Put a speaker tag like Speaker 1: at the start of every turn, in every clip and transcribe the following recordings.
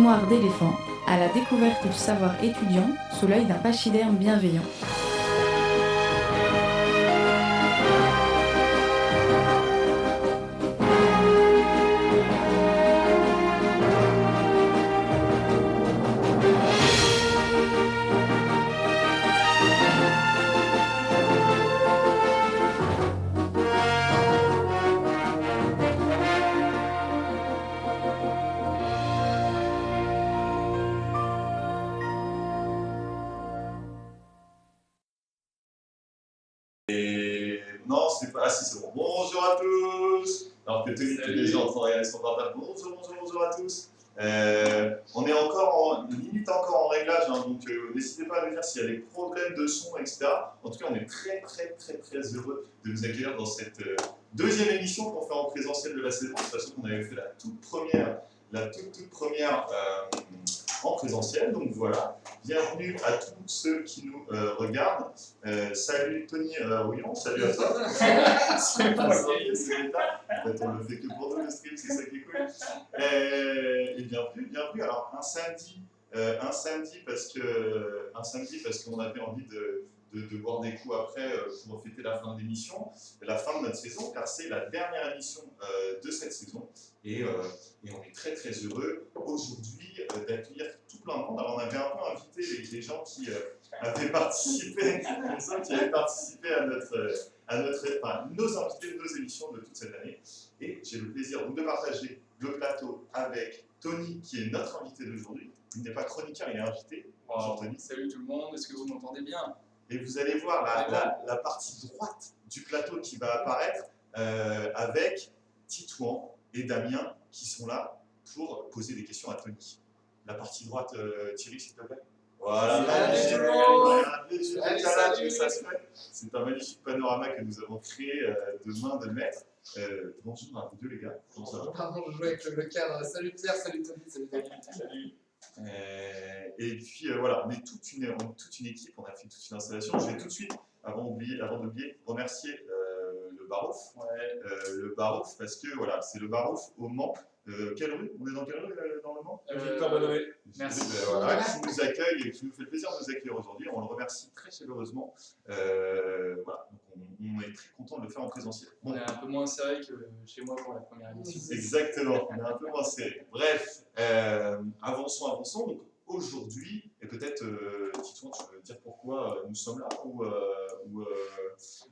Speaker 1: Mémoire d'éléphant, à la découverte du savoir étudiant sous l'œil d'un pachyderme bienveillant.
Speaker 2: Non, c'est pas. Ah si, c'est bon. Bonjour à tous. Alors que Tony est déjà en train de regarder son portable. Bonjour à tous. On est encore limite encore en réglage, hein, donc n'hésitez pas à nous dire s'il y a des problèmes de son, etc. En tout cas, on est très heureux de vous accueillir dans cette deuxième émission qu'on fait en présentiel de la saison. De toute façon, on avait fait la toute première en présentiel. Donc voilà, bienvenue à tous ceux qui nous regardent. Salut Tony Rouillon, salut à toi. C'est pas ça, c'est l'état. En fait, on le fait que pour nous, le stream, c'est ça qui est cool. Et bienvenue. Alors, un samedi parce qu'on avait envie de boire des coups après pour fêter la fin de l'émission, la fin de notre saison, car c'est la dernière émission de cette saison. Et on est très heureux aujourd'hui d'accueillir tout plein de monde. Alors on avait un peu invité les gens qui avaient participé, à nos invités de nos émissions de toute cette année. Et j'ai le plaisir donc de partager le plateau avec Tony, qui est notre invité d'aujourd'hui. Il n'est pas chroniqueur, il est invité. Bonjour Tony.
Speaker 3: Salut tout le monde, est-ce que vous m'entendez bien?
Speaker 2: Et vous allez voir la partie droite du plateau qui va apparaître avec Titouan et Damien qui sont là pour poser des questions à Tony. La partie droite, Thierry, s'il te plaît. Voilà, c'est un magnifique panorama que nous avons créé de main de maître. Bonjour à vous deux les gars.
Speaker 4: Pardon, je jouais avec le cadre. Salut Pierre, salut Tony, salut Damien.
Speaker 2: Salut. Et puis voilà, on est toute une équipe, on a fait toute une installation. Je vais tout de suite, avant d'oublier, remercier le Barouf.
Speaker 3: Ouais.
Speaker 2: Le Barouf, parce que voilà, c'est le Barouf au Mans. Quelle rue? On est dans quelle rue dans le Mans?
Speaker 3: Victor Bonhomet. Merci.
Speaker 2: Voilà, qui nous accueille et qui nous fait le plaisir de nous accueillir aujourd'hui. On le remercie très chaleureusement. Voilà, donc on est très content de le faire en présentiel.
Speaker 3: Bon. On est un peu moins serré que chez moi pour la première émission.
Speaker 2: Exactement, on est un peu moins serré. Bref, avançons. Donc aujourd'hui, et peut-être, Titouan, tu veux dire pourquoi nous sommes là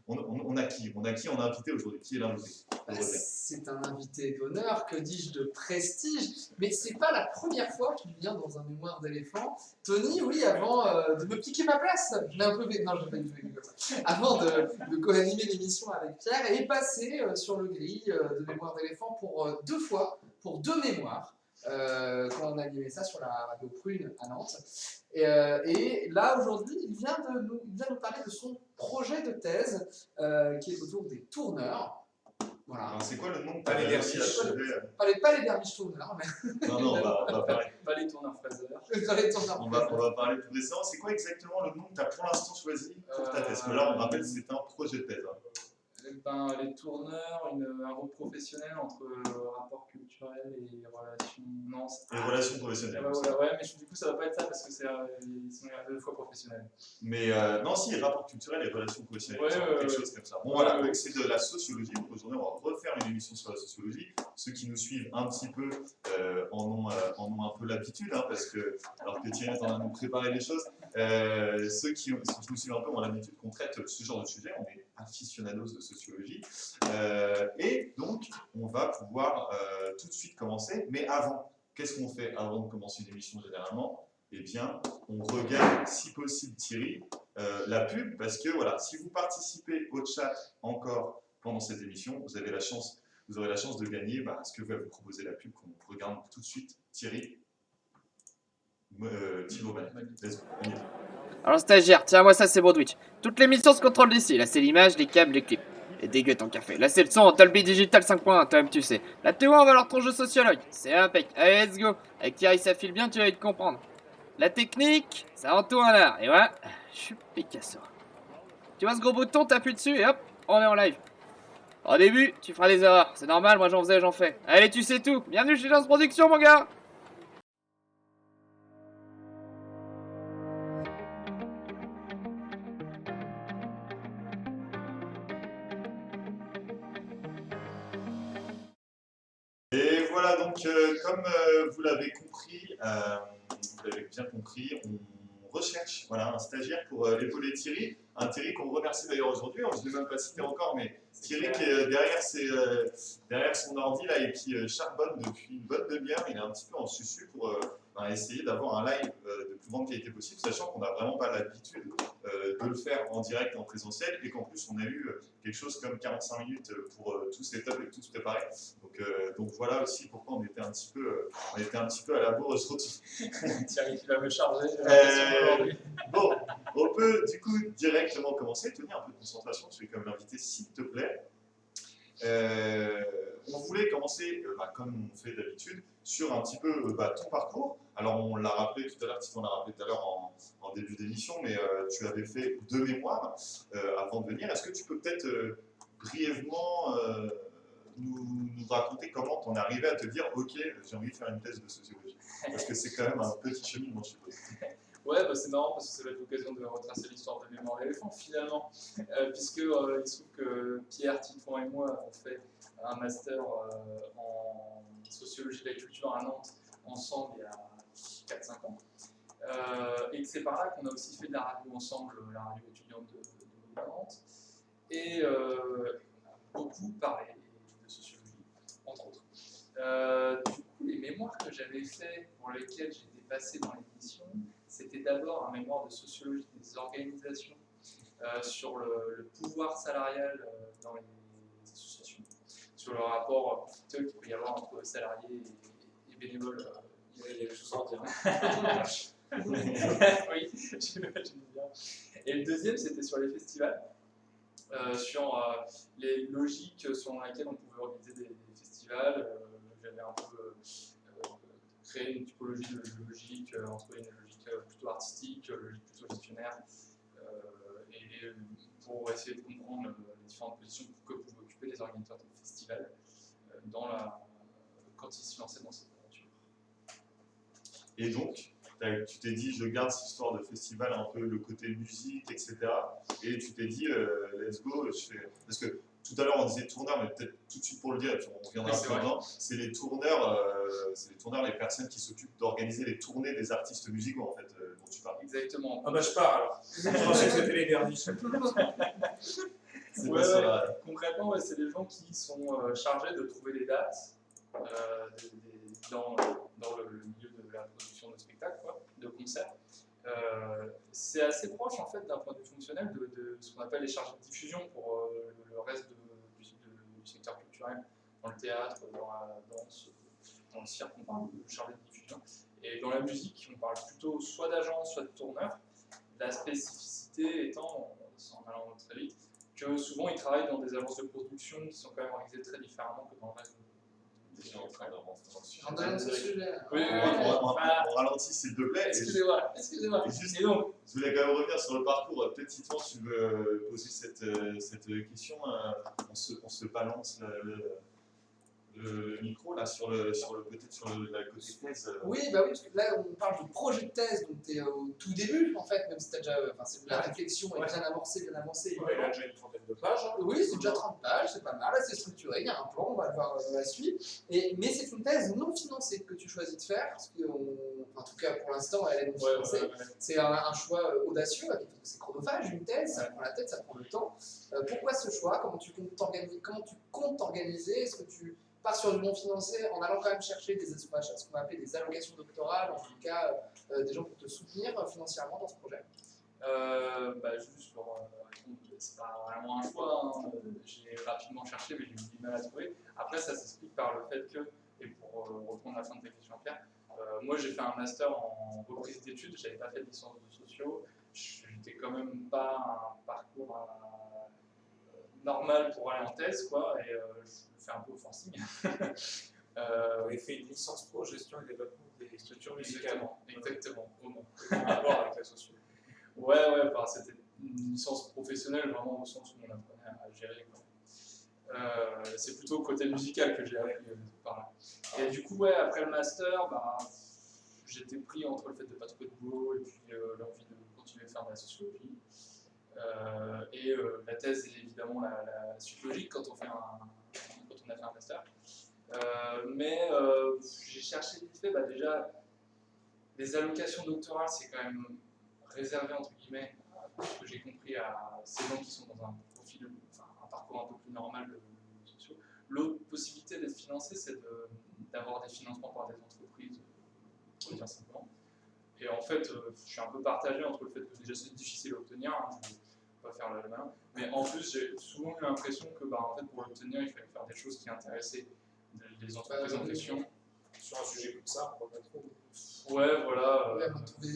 Speaker 2: on a qui? On a invité aujourd'hui. Qui est l'invité?
Speaker 4: C'est un invité d'honneur, que dis-je, de prestige, mais c'est pas la première fois qu'il vient dans un mémoire d'éléphant. Tony, oui, avant de me piquer ma place, je l'ai un peu non, je l'ai pas du tout vécu comme ça. Avant de co-animer l'émission avec Pierre, est passé sur le grill de mémoire d'éléphant pour 2 fois, pour 2 mémoires. Quand on a animé ça sur la radio Prune à Nantes. Et là, aujourd'hui, il vient nous parler de son projet de thèse qui est autour des tourneurs. Voilà.
Speaker 2: Alors, c'est quoi le nom?
Speaker 3: Pas les derviches.
Speaker 4: Pas les derviches tourneurs, mais...
Speaker 2: Non, on va parler.
Speaker 3: Pas les tourneurs fraiseurs.
Speaker 2: On va parler plus récemment. C'est quoi exactement le nom que tu as pour l'instant choisi pour ta thèse? Parce que là, on rappelle que c'est un projet de thèse.
Speaker 3: Les tourneurs, un rôle professionnel entre rapport culturel et relations. Non,
Speaker 2: et relations professionnelles.
Speaker 3: Ouais, mais du coup, ça va pas être ça parce que ils sont à 2 fois professionnels.
Speaker 2: Mais non, si, rapport culturel et relations professionnelles, quelque chose comme ça. Bon,
Speaker 3: voilà,
Speaker 2: donc c'est de la sociologie. Donc aujourd'hui, on va refaire une émission sur la sociologie. Ceux qui nous suivent un petit peu en ont un peu l'habitude, hein, parce que, alors que Thierry est en train de nous préparer les choses, ceux qui nous suivent un peu ont l'habitude qu'on traite ce genre de sujet. On est aficionados de sociologie. Et donc, on va pouvoir tout de suite commencer. Mais avant, qu'est-ce qu'on fait avant de commencer une émission généralement? Eh bien, on regarde, si possible, Thierry, la pub, parce que voilà, si vous participez au chat encore pendant cette émission, vous aurez la chance de gagner ce que va vous proposer la pub qu'on regarde tout de suite. Thierry, Thibaut Manet.
Speaker 5: Alors stagiaire, tiens-moi ça, c'est Broadwich. Toutes les missions se contrôlent d'ici. Là c'est l'image, les câbles, les clips. Et dégueu ton café. Là c'est le son, Dolby Digital 5.1, toi-même tu sais. Là Théo, on va leur ton jeu sociologue. C'est impec. Allez, let's go. Avec Thierry, ça file bien, tu vas y te comprendre. La technique, ça entoure un art. Et voilà, je suis Picasso. Tu vois ce gros bouton, t'appuies dessus et hop, on est en live. Au début, tu feras des erreurs. C'est normal, moi j'en faisais, j'en fais. Allez, tu sais tout. Bienvenue chez Lance Production, mon gars.
Speaker 2: Et voilà, donc comme vous l'avez compris, vous l'avez bien compris, on recherche voilà, un stagiaire pour épauler Thierry. Un Thierry qu'on remercie d'ailleurs aujourd'hui, je ne l'ai même pas cité encore, mais Thierry qui est derrière son ordi là, et qui charbonne depuis une bonne demi-heure, il est un petit peu en susu pour essayer d'avoir un live de plus grande qualité possible, sachant qu'on n'a vraiment pas l'habitude de le faire en direct et en présentiel, et qu'en plus on a eu quelque chose comme 45 minutes pour tout setup et tout se préparer. Donc voilà aussi pourquoi on était un petit peu à la bourre aujourd'hui.
Speaker 3: Thierry qui va me charger.
Speaker 2: Bon, on peut du coup directement commencer. Tenez un peu de concentration, tu es comme l'invité s'il te plaît. On voulait commencer, comme on fait d'habitude, sur un petit peu ton parcours. Alors on l'a rappelé tout à l'heure, Tiffon l'a rappelé tout à l'heure en début d'émission, mais tu avais fait 2 mémoires avant de venir. Est-ce que tu peux peut-être brièvement nous raconter comment tu en es arrivé à te dire ok, j'ai envie de faire une thèse de sociologie? Parce que c'est quand même un petit cheminement, je suppose.
Speaker 3: Ouais, c'est marrant parce que ça va être l'occasion de retracer l'histoire de Mémoire d'éléphant finalement, puisque il se trouve que Pierre, Tiffon et moi avons fait un master en sociologie de la culture à Nantes ensemble il y a 4-5 ans, et que c'est par là qu'on a aussi fait de la radio ensemble, la radio étudiante de Nantes, et on a beaucoup parlé de sociologie, entre autres. Du coup, les mémoires que j'avais fait, pour lesquelles j'étais passé dans l'émission, c'était d'abord un mémoire de sociologie des organisations sur le pouvoir salarial dans les associations, sur le rapport qu'il peut y avoir entre salariés et bénévoles. Il y a des choses à dire. Oui, j'imagine bien. Et le deuxième, c'était sur les festivals, sur les logiques selon lesquelles on pouvait organiser des festivals. J'avais un peu créé une typologie de logique entre une logique plutôt artistique, une logique plutôt gestionnaire, et pour essayer de comprendre les différentes positions que pouvaient occuper les organisateurs de festivals quand ils se lançaient dans cette aventure.
Speaker 2: Et donc, tu t'es dit, je garde cette histoire de festival, un peu le côté musique, etc. Et tu t'es dit, let's go, parce que tout à l'heure on disait tourneur, mais peut-être tout de suite pour le dire, et puis on reviendra maintenant, c'est les tourneurs, les personnes qui s'occupent d'organiser les tournées des artistes musicaux, en fait, dont tu parles.
Speaker 3: Exactement.
Speaker 6: Ah bah je pars alors. Je pensais que c'était les derniers.
Speaker 3: Concrètement, c'est des gens qui sont chargés de trouver les dates dans le milieu de la production de spectacles, de concerts. C'est assez proche en fait d'un point de vue fonctionnel de ce qu'on appelle les chargés de diffusion pour le reste du secteur culturel, dans le théâtre, dans la danse, dans le cirque, on parle de chargés de diffusion. Et dans la musique, on parle plutôt soit d'agents, soit de tourneurs. La spécificité étant, en allant très vite, que souvent ils travaillent dans des agences de production qui sont quand même organisées très différemment que dans le reste des gens.
Speaker 2: On ralentit s'il te plaît.
Speaker 3: Excusez-moi.
Speaker 2: Juste, donc, je voulais quand même revenir sur le parcours. Peut-être si toi tu veux poser cette question, on se balance le micro là peut-être sur la côté thèse.
Speaker 4: Oui, parce que là on parle de projet de thèse, donc tu es au tout début en fait, même si tu as déjà. La réflexion est bien avancée.
Speaker 6: Ouais, il a déjà une trentaine de pages. Hein.
Speaker 4: Oui, c'est déjà 30 pages, c'est pas mal, c'est structuré, il y a un plan, on va le voir dans la suite. Mais c'est une thèse non financée que tu choisis de faire, parce que, en tout cas pour l'instant elle est non financée. C'est un choix audacieux, c'est chronophage, une thèse, ça prend la tête, ça prend le temps. Pourquoi ce choix? Comment tu comptes t'organiser? Est-ce que tu pars sur du non financé en allant quand même chercher ce qu'on va appeler des allocations doctorales, en tout cas des gens pour te soutenir financièrement dans ce projet?
Speaker 3: Juste pour répondre, c'est pas vraiment un choix, hein. J'ai rapidement cherché mais j'ai eu du mal à trouver. Après ça s'explique par le fait que, et pour reprendre la fin de ta question Pierre, moi j'ai fait un master en reprise d'études, j'avais pas fait de licence de sociaux, j'étais quand même pas un parcours normal pour aller en thèse, et je fais un peu au forcing.
Speaker 6: Vous avez fait une licence pro gestion et développement des structures musicales.
Speaker 3: Exactement, au moins.
Speaker 6: En rapport avec la socio.
Speaker 3: Ouais, c'était une licence professionnelle vraiment au sens où on apprenait à gérer. C'est plutôt côté musical que j'ai appris par là. Et du coup, après le master, j'étais pris entre le fait de ne pas trouver de boulot et puis l'envie de continuer à faire de la sociologie. La thèse est évidemment la suite logique quand on a fait un master. J'ai cherché vite fait, déjà, les allocations doctorales, c'est quand même réservé, entre guillemets, ce que j'ai compris, à ces gens qui sont dans un profil, un parcours un peu plus normal de sociaux. L'autre possibilité d'être financé, c'est d'avoir des financements par des entreprises, pour le dire simplement. Et en fait, je suis un peu partagé entre le fait que déjà c'est difficile à obtenir, je ne vais pas faire le malin, mais en plus j'ai souvent eu l'impression que en fait, pour l'obtenir, il fallait faire des choses qui intéressaient les entreprises en question.
Speaker 6: Sur un sujet comme ça, on va pas trop.
Speaker 3: Ouais, voilà.
Speaker 4: Ouais, on va trouver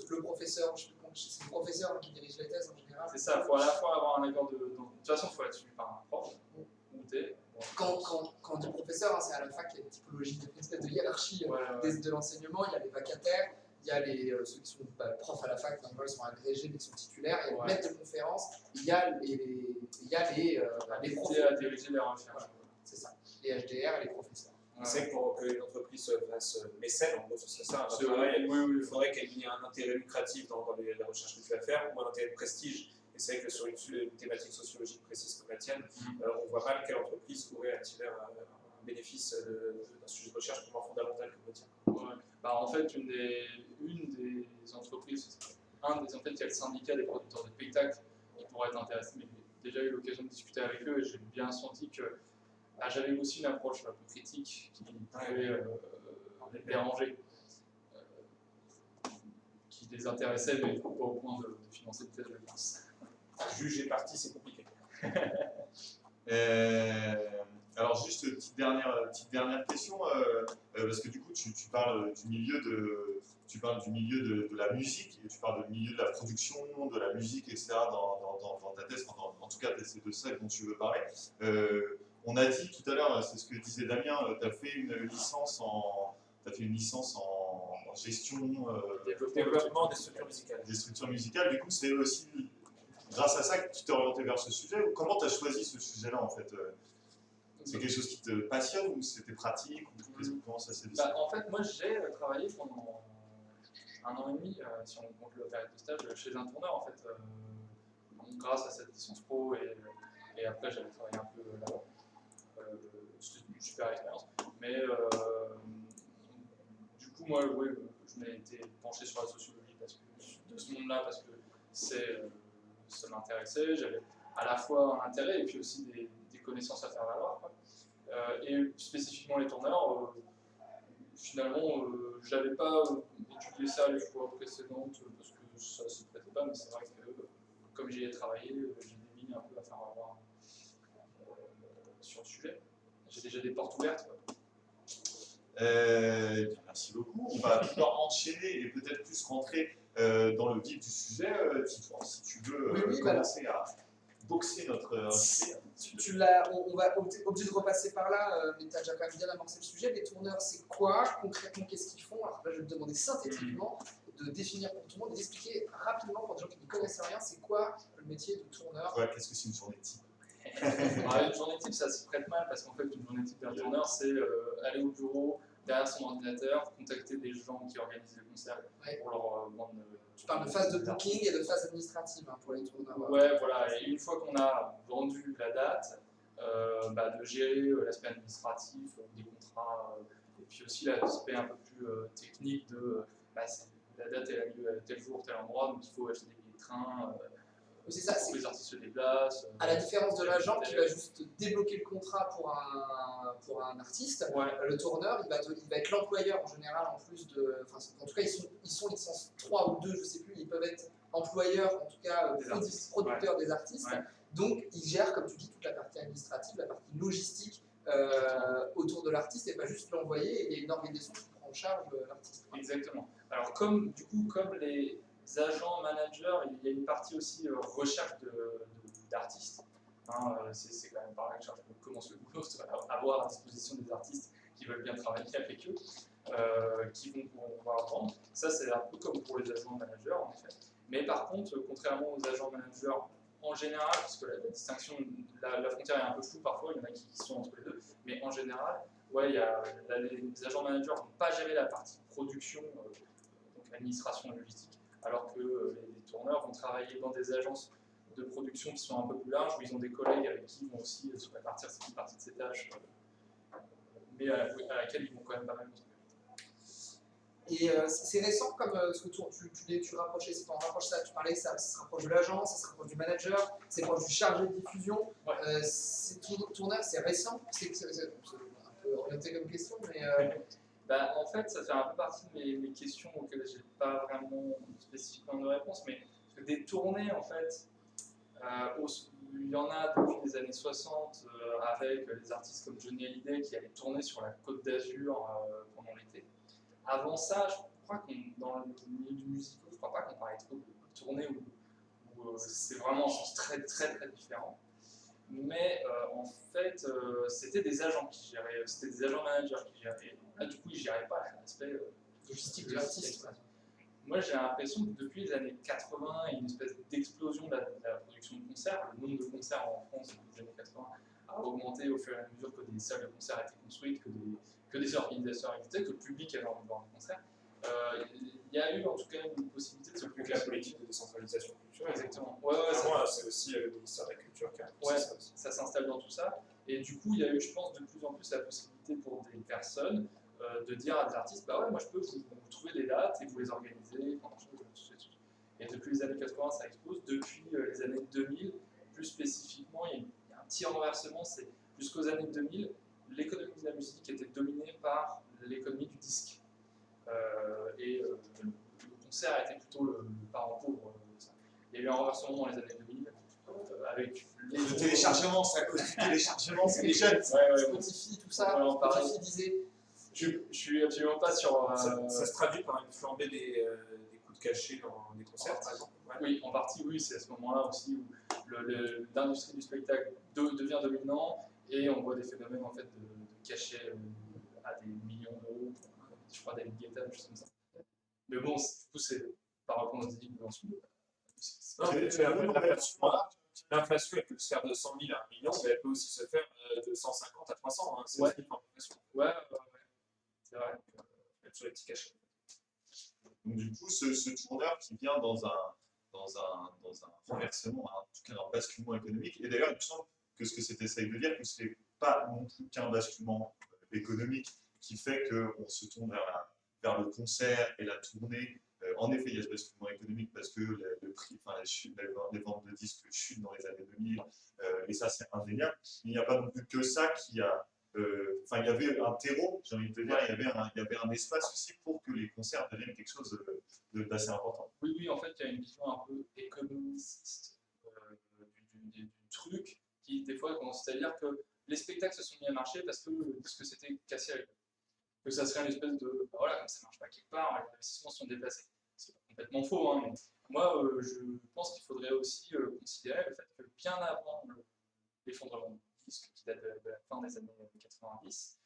Speaker 4: le professeur, je sais plus comment, c'est le professeur qui dirige les thèses en général.
Speaker 3: C'est ça, il faut à la fois avoir un accord de toute façon, il faut être suivi par un prof, ou t'es.
Speaker 4: Quand on dit professeur, c'est à la fac, il y a une typologie, il y a une espèce de hiérarchie de l'enseignement, il y a les vacataires, il y a ceux qui sont profs à la fac, ils sont agrégés mais qui sont titulaires, il y a les maîtres de conférences, il y a les profs.
Speaker 3: à diriger les recherches.
Speaker 4: Voilà, c'est ça, les HDR et les professeurs.
Speaker 6: C'est pour que l'entreprise se fasse mécène, en gros, ce serait ça. Il faudrait qu'elle ait un intérêt lucratif dans les recherches que tu vas faire, ou un intérêt de prestige. Et c'est vrai que sur une thématique sociologique précise comme la tienne, on voit mal quelle entreprise pourrait attirer un bénéfice d'un sujet de recherche pour moi fondamental comme le tien.
Speaker 3: Ouais. En fait, une des entreprises, il y a le syndicat des producteurs de spectacles qui pourrait être intéressé. Mais j'ai déjà eu l'occasion de discuter avec eux et j'ai bien senti que j'avais aussi une approche un peu critique qui pouvait les déranger, qui les intéressait, mais pas au point de financer le thèse, je pense.
Speaker 6: Juger parti, c'est compliqué.
Speaker 2: Alors juste petite dernière question, parce que du coup tu parles du milieu de la musique et tu parles du milieu de la production, de la musique, etc. dans ta thèse, en tout cas c'est de ça dont tu veux parler. On a dit tout à l'heure, c'est ce que disait Damien, tu as fait une licence en gestion
Speaker 6: Développement des structures musicales.
Speaker 2: Des structures musicales, du coup c'est aussi grâce à ça que tu t'es orienté vers ce sujet. Comment tu as choisi ce sujet-là en fait? C'est quelque chose qui te passionne ou c'était pratique ou comment ça s'est décidé?
Speaker 3: En fait, moi j'ai travaillé pendant 1 an et demi, si on compte la période de stage, chez un tourneur en fait, grâce à cette licence pro et après j'avais travaillé un peu là-bas. C'était une super expérience. Mais du coup, moi, je m'étais penché sur la sociologie de ce monde-là parce que ça m'intéressait. J'avais à la fois un intérêt et puis aussi des connaissances à faire valoir. Et spécifiquement les tourneurs, finalement, je n'avais pas étudié ça les fois précédentes parce que ça ne se prêtait pas, mais c'est vrai que comme j'y ai travaillé, j'ai des lignes un peu à faire valoir sur le sujet. J'ai déjà des portes ouvertes.
Speaker 2: Merci beaucoup. On va pouvoir enchaîner et peut-être plus rentrer dans le vif du sujet. Titouan, si tu veux commencer à boxer notre invité.
Speaker 4: On va obligé de repasser par là, mais tu as déjà quand même bien amorcé le sujet. Les tourneurs, c'est quoi? Concrètement, qu'est-ce qu'ils font? Alors là, je vais te demander synthétiquement de définir pour tout le monde, d'expliquer rapidement pour des gens qui ne connaissent rien, c'est quoi le métier de tourneur?
Speaker 2: Ouais, qu'est-ce que c'est une journée type?
Speaker 3: Une journée type, ça se prête mal parce qu'en fait, une journée type d'un tourneur, c'est aller au bureau, derrière son ordinateur, contacter des gens qui organisent les concerts pour leur vendre.
Speaker 4: Tu parles de phase de booking et de phase administrative pour les tourneurs.
Speaker 3: Ouais, voilà. Et une fois qu'on a vendu la date, de gérer l'aspect administratif, des contrats, et puis aussi l'aspect un peu plus technique de la date elle a lieu à tel jour, tel endroit, donc il faut acheter des billets de train.
Speaker 4: C'est ça,
Speaker 3: pour que les artistes se déplacent.
Speaker 4: À la différence de l'agent qui va juste débloquer le contrat pour un artiste, le tourneur il va être l'employeur en général en plus de. En tout cas, ils sont licence 3 ou 2, je ne sais plus, ils peuvent être employeurs, en tout cas producteurs des artistes. Donc ils gèrent, comme tu dis, toute la partie administrative, la partie logistique autour de l'artiste et pas juste l'envoyer et il y a une organisation qui prend en charge l'artiste.
Speaker 3: Exactement. Alors, comme les agents, managers, il y a une partie aussi recherche d'artistes. C'est quand même par là que je commence le boulot, avoir à disposition des artistes qui veulent bien travailler avec eux, qui vont pouvoir vendre. Ça, c'est un peu comme pour les agents managers, en effet. Mais par contre, contrairement aux agents managers en général, parce que la distinction, la frontière est un peu floue parfois, il y en a qui sont entre les deux, mais en général, les agents managers ne vont pas gérer la partie production, donc administration et logistique, alors que les tourneurs vont travailler dans des agences de production qui sont un peu plus larges, où ils ont des collègues avec qui ils vont aussi se répartir une partie de tâches, mais à laquelle ils vont quand même pas mal contribuer.
Speaker 4: Et c'est récent comme ce que tu rapprochais, si tu en rapproches ça, tu parlais que ça se rapproche de l'agence, ça se rapproche du manager, c'est proche du chargé de diffusion.
Speaker 3: Ouais.
Speaker 4: Tourneur, c'est récent, c'est un peu orienté comme question, mais
Speaker 3: Bah, en fait, ça fait un peu partie de mes questions auxquelles je n'ai pas vraiment spécifiquement de réponse, mais parce que des tournées, en fait, il y en a depuis les années 60 avec les artistes comme Johnny Hallyday qui allaient tourner sur la Côte d'Azur pendant l'été. Avant ça, je crois que dans le milieu du musical, je crois pas qu'on parlait trop de tournées où c'est vraiment un sens très très très différent. Mais en fait, c'était des agents qui géraient, c'était des agents managers qui géraient. Là, du coup, ils ne géraient pas l'aspect
Speaker 4: logistique de l'artiste.
Speaker 3: Moi, j'ai l'impression que depuis les années 80, il y a une espèce d'explosion de la production de concerts. Le nombre de concerts en France depuis les années 80 a augmenté au fur et à mesure que des salles de concert étaient construites, que des organisateurs existaient, que le public avait envie de voir des concerts. Il y a eu en tout cas une possibilité de se
Speaker 6: Plus que la politique de décentralisation culturelle.
Speaker 3: Exactement.
Speaker 6: C'est aussi le ministère de la Culture qui a
Speaker 3: ça s'installe dans tout ça. Et du coup, il y a eu, je pense, de plus en plus la possibilité pour des personnes de dire à des artistes, bah ouais, moi je peux vous trouver des dates et vous les organiser. Et depuis les années 80, ça explose. Depuis les années 2000, plus spécifiquement, il y a un petit renversement. C'est jusqu'aux années 2000, l'économie de la musique était dominée par l'économie du disque. Le concert était plutôt le parent pauvre de ça. Il y a eu un renversement dans les années 2000 avec les
Speaker 2: Le téléchargement, c'est à cause du téléchargement, c'est les jeunes.
Speaker 4: Spotify, tout ça,
Speaker 3: Spotify
Speaker 4: disait.
Speaker 3: Je suis absolument pas sur.
Speaker 6: Ça se traduit par une flambée des coûts de cachet dans les concerts, par exemple. Ouais.
Speaker 3: Oui, en partie, oui, c'est à ce moment-là aussi où l'industrie du spectacle devient dominante et on voit des phénomènes en fait, de cachet à des millions d'euros, je crois des Guetta, juste comme ça. Mais bon, du coup, c'est par rapport aux équipes dans ce
Speaker 6: L'inflation, elle peut se faire de 100 000 à 1 million, mais elle peut aussi se faire de 150 à 300. Hein, c'est
Speaker 3: ouais.
Speaker 6: Aussi l'inflation.
Speaker 3: Ouais, c'est vrai.
Speaker 6: Même sur les petits cachets.
Speaker 2: Donc, du coup, ce tourneur qui vient dans un renversement, en tout cas un basculement économique, et d'ailleurs, il me semble que ce que c'était essaye de dire, que ce n'est pas non plus qu'un basculement économique qui fait qu'on se tourne vers le concert et la tournée. En effet, il y a ce basculement économique parce que le prix, les ventes de disques chutent dans les années 2000, et ça c'est indéniable. Il n'y a pas non plus que ça qui a. Il y avait un terreau, j'ai envie de te dire, il y avait un espace aussi pour que les concerts deviennent quelque chose d'assez important.
Speaker 3: Oui, en fait, il y a une vision un peu économiste du truc qui, des fois, consiste à dire que les spectacles se sont mis à marcher parce que c'était cassé à l'époque. Que ça serait une espèce de. Bah voilà, comme ça ne marche pas quelque part, les investissements sont déplacés. C'est complètement faux. Hein, mais moi, je pense qu'il faudrait aussi considérer le fait que bien avant l'effondrement du disque qui date de la fin des années 90,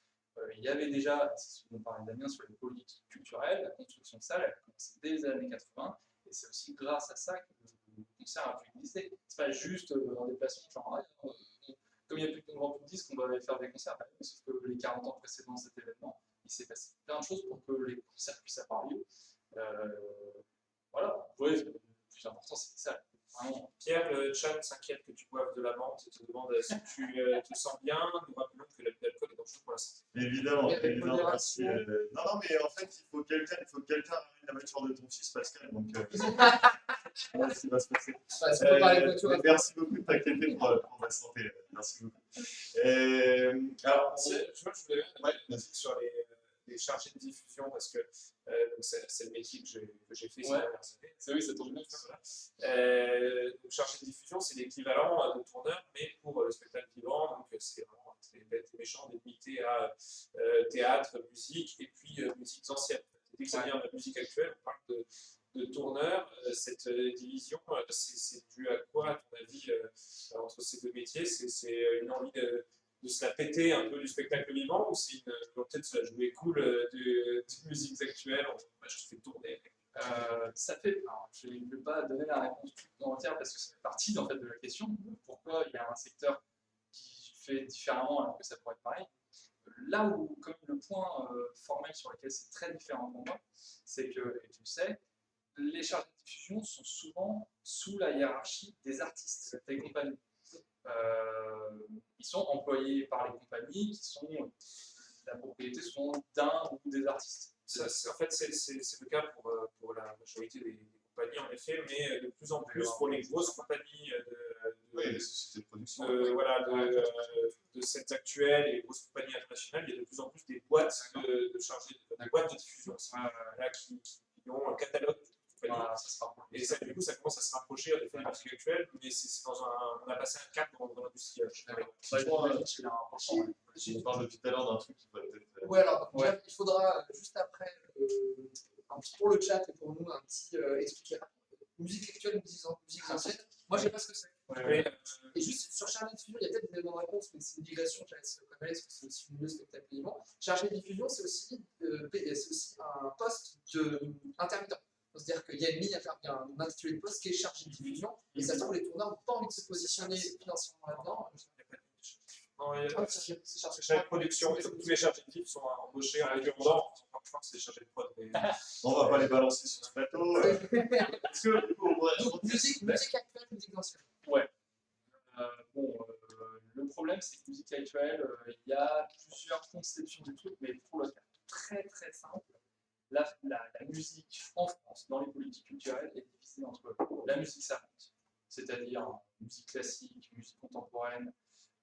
Speaker 3: il y avait déjà, c'est ce dont parlait Damien, sur les politiques culturelles, la construction de salles, elle a commencé dès les années 80, et c'est aussi grâce à ça que le concert a pu exister. C'est pas juste un déplacement, genre, comme il n'y a plus de grand public, on va aller faire des concerts, sauf que les 40 ans précédant cet événement, il s'est passé plein de choses pour que les concerts puissent avoir lieu. Voilà, ouais, le plus important, c'est ça. Vraiment.
Speaker 6: Pierre, le chat s'inquiète que tu boives de la menthe et te demande si tu te sens bien. Nous rappelons que l'alcool est dangereux pour la santé.
Speaker 2: Évidemment, merci. Non, mais en fait, il faut quelqu'un ramène la voiture de ton fils, Pascal. Donc, voilà ce qui va se passer. Merci beaucoup de t'inquiéter pour la santé. Merci beaucoup. Alors,
Speaker 6: je voulais sur les chargés de diffusion parce que c'est le métier que j'ai fait ces dernières années.
Speaker 3: Oui, ça tombe bien.
Speaker 6: Donc, chargé de diffusion, c'est l'équivalent de tourneur, mais pour le spectacle vivant. Donc, c'est vraiment très bête et méchant d'être limité à théâtre, musique et puis musiques anciennes. Dès que ça vient de la musique actuelle, on parle de tourneur. Cette division, c'est dû à quoi, à ton avis, entre ces deux métiers? C'est une envie de se la péter un peu du spectacle vivant ou c'est une volonté de se la jouer cool de musiques actuelles? Je te fais tourner.
Speaker 3: Ça fait. Alors, je ne vais pas donner la réponse toute entière parce que ça fait partie en fait, de la question. Pourquoi il y a un secteur qui fait différemment alors que ça pourrait être pareil? Là où, comme le point formel sur lequel c'est très différent pour moi, c'est que, et tu le sais, les chargés de diffusion sont souvent sous la hiérarchie des artistes, des compagnies. Ils sont employés par les compagnies qui sont la propriété souvent d'un ou des artistes.
Speaker 6: En fait, c'est le cas pour la majorité des compagnies, en effet, mais de plus en plus pour les grosses compagnies
Speaker 2: Oui, les sociétés de production.
Speaker 6: de scènes actuelles et les grosses compagnies internationales, il y a de plus en plus des boîtes des boîtes de diffusion là, qui ont un catalogue de compagnies. Et ça, du coup, ça commence à se rapprocher en effet des musiques actuelles, mais on a passé un cap dans l'industrie.
Speaker 2: On parle depuis tout à l'heure d'un truc qui va peut-être.
Speaker 4: Ouais, alors il faudra juste après, pour le chat et pour nous, un petit expliquer. Musique actuelle, musique ancienne. Moi, je ne sais pas ce que c'est. Et juste sur chargé de diffusion, il y a peut-être des bonnes réponses, mais c'est une digression, je laisse Kamel, parce que c'est aussi une spectacle vivant. Chargé de diffusion, c'est aussi un poste intermittent. C'est-à-dire qu'il y a un intitulé de poste qui est chargé de diffusion, et ça se trouve, les tourneurs n'ont pas envie de se positionner financièrement là-dedans.
Speaker 6: C'est chargé de production, tous les chargés de sont embauchés en indépendant. Franchement, c'est des chargés de prod.
Speaker 2: On va pas les balancer sur ce plateau.
Speaker 4: Donc, musique actuelle, musique ancienne.
Speaker 3: Ouais. Le problème, c'est que musique actuelle, il y a plusieurs conceptions du truc, mais pour le faire très très simple, la musique en France, dans les politiques culturelles, est divisée entre la musique savante, c'est-à-dire musique classique, musique contemporaine,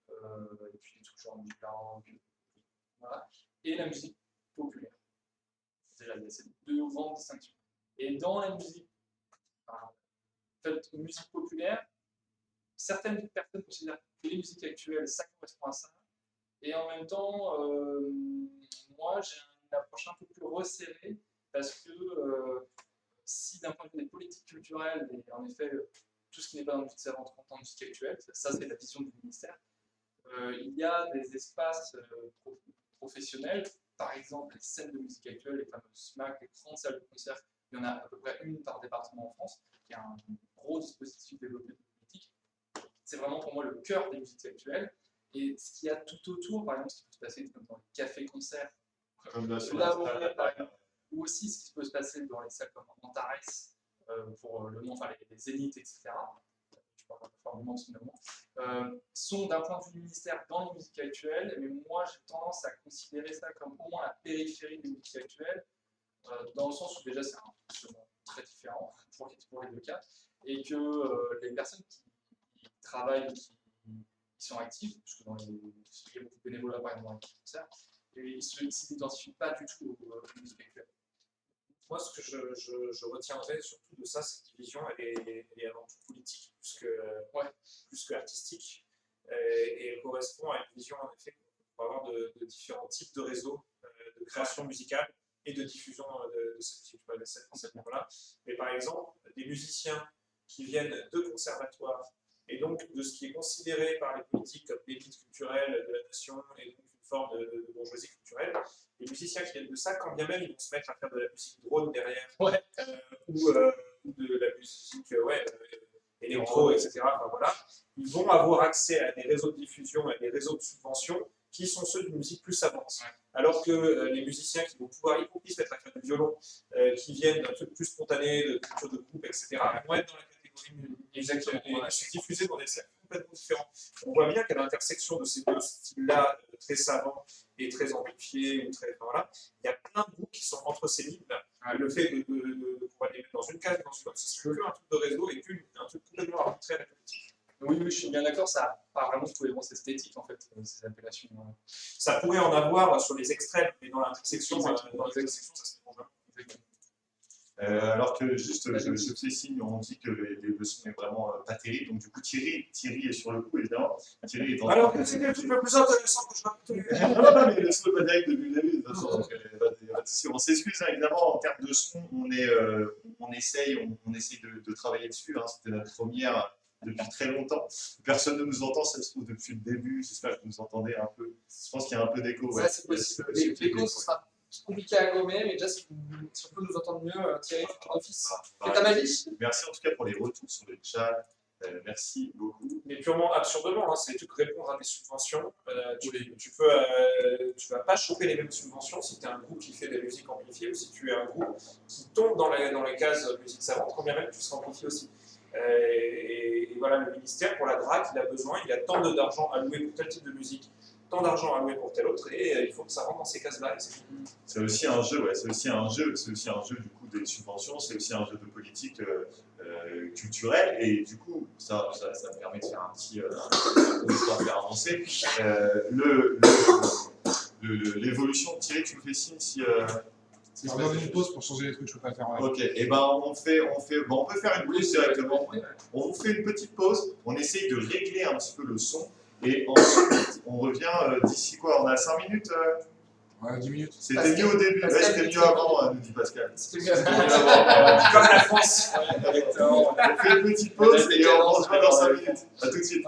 Speaker 3: et puis des trucs genre musique baroque, voilà, et la musique populaire. Déjà, il y a ces deux grandes distinctions. Et dans la musique, musique populaire, certaines personnes considèrent que les musiques actuelles, ça correspond à ça. Et en même temps, moi, j'ai une approche un peu plus resserrée, parce que si d'un point de vue des politiques culturelles, et en effet, tout ce qui n'est pas dans la musique savante rentre en musique actuelle, ça c'est la vision du ministère, il y a des espaces professionnels, par exemple les scènes de musique actuelle, les fameuses SMAC, les grandes salles de concert, il y en a à peu près une par département en France, qui est un gros dispositif développé de politique. C'est vraiment pour moi le cœur des musiques actuelles. Et ce qu'il y a tout autour, par exemple, ce qui peut se passer comme dans les cafés-concerts, ou aussi ce qui peut se passer dans les salles comme Antares, pour le monde, les Zéniths, etc. Je parle pas du monde finalement, sont d'un point de vue du ministère dans les musiques actuelles, mais moi j'ai tendance à considérer ça comme au moins la périphérie des musiques actuelles, dans le sens où déjà c'est un fonctionnement très différent pour les deux cas, et que les personnes qui travaillent, qui sont actifs, parce que il y a beaucoup de bénévolat par exemple dans les concerts, et ils ne s'identifient pas du tout aux musiques actuelles.
Speaker 6: Moi, ce que je retiendrai surtout de ça, cette division, elle est avant tout politique, plus que artistique, et elle correspond à une vision, en effet, qu'on peut avoir de différents types de réseaux de création musicale et de diffusion de cette musique-là. Mais par exemple, des musiciens qui viennent de conservatoires, et donc de ce qui est considéré par les politiques comme l'élite culturelle de la nation, et donc une forme de bourgeoisie culturelle, les musiciens qui viennent de ça, quand bien même ils vont se mettre à faire de la musique drone derrière, ou de la musique électro, etc., enfin, voilà, ils vont avoir accès à des réseaux de diffusion et des réseaux de subvention qui sont ceux d'une musique plus savante. Alors que les musiciens qui vont pouvoir y compris se mettre à faire du violon, qui viennent d'un truc plus spontané, de culture de groupe, etc., vont être dans la catégorie exactement, et se diffuser dans des cercles complètement différents. On voit bien qu'à l'intersection de ces deux styles-là, très savants et très amplifiés, voilà, il y a plein de groupes qui sont entre ces lignes-là. Le fait de pouvoir les mettre dans une case, dans une autre, c'est que un truc de réseau et qu'un truc complètement arbitraire et politique.
Speaker 3: Oui, je suis bien d'accord, ça n'a pas vraiment de cohérence esthétique en fait, ces appellations.
Speaker 6: Ça pourrait en avoir sur les extrêmes, mais dans l'intersection, ça se trouve.
Speaker 2: Alors que juste, je fais signe, on dit que le son n'est vraiment pas terrible, donc du coup Thierry est sur le coup évidemment. Thierry est en
Speaker 6: alors que c'était un petit peu plus intéressant que je racontais.
Speaker 2: Non, mais le son n'est pas direct depuis le début, de toute façon, on s'excuse évidemment en termes de son, on essaye de travailler dessus, hein. C'était notre première depuis très longtemps. Personne ne nous entend, ça se trouve depuis le début, j'espère que vous nous entendez un peu. Je pense qu'il y a un peu d'écho.
Speaker 4: Ça c'est possible, l'écho ce sera compliqué à gommer, mais déjà si on peut nous entendre mieux, Thierry, ton office, fais ta magie.
Speaker 2: Merci en tout cas pour les retours sur le chat, merci beaucoup.
Speaker 6: Mais purement absurdement, hein, c'est tout répondre à des subventions. Tu vas pas choper les mêmes subventions si tu es un groupe qui fait des musiques amplifiées ou si tu es un groupe qui tombe dans les cases musique savante, quand bien même tu seras amplifié aussi. Et voilà, le ministère, pour la DRAC, il a tant d'argent alloué pour tel type de musique, tant d'argent alloué pour tel autre, et il faut que ça rentre dans ces cases-là.
Speaker 2: C'est aussi un jeu, ouais, c'est aussi un jeu du coup des subventions, c'est aussi un jeu de politique culturelle, et du coup, ça me permet de faire un petit histoire de faire avancer. L'évolution, Thierry, tu me fais signe si.
Speaker 7: On va faire une pause pour changer les trucs, je peux pas le faire. Ouais.
Speaker 2: Ok, et ben on peut faire une pause directement. On vous fait une petite pause, on essaye de régler un petit peu le son, et ensuite on revient d'ici quoi? On a 5 minutes
Speaker 7: Ouais, 10 minutes.
Speaker 2: C'était mieux au début,
Speaker 4: Pascal,
Speaker 2: c'était mieux avant, nous dit Pascal.
Speaker 4: C'était mieux.
Speaker 6: Comme la France.
Speaker 2: On fait une petite pause et on se revoit dans 5 minutes. A tout de suite.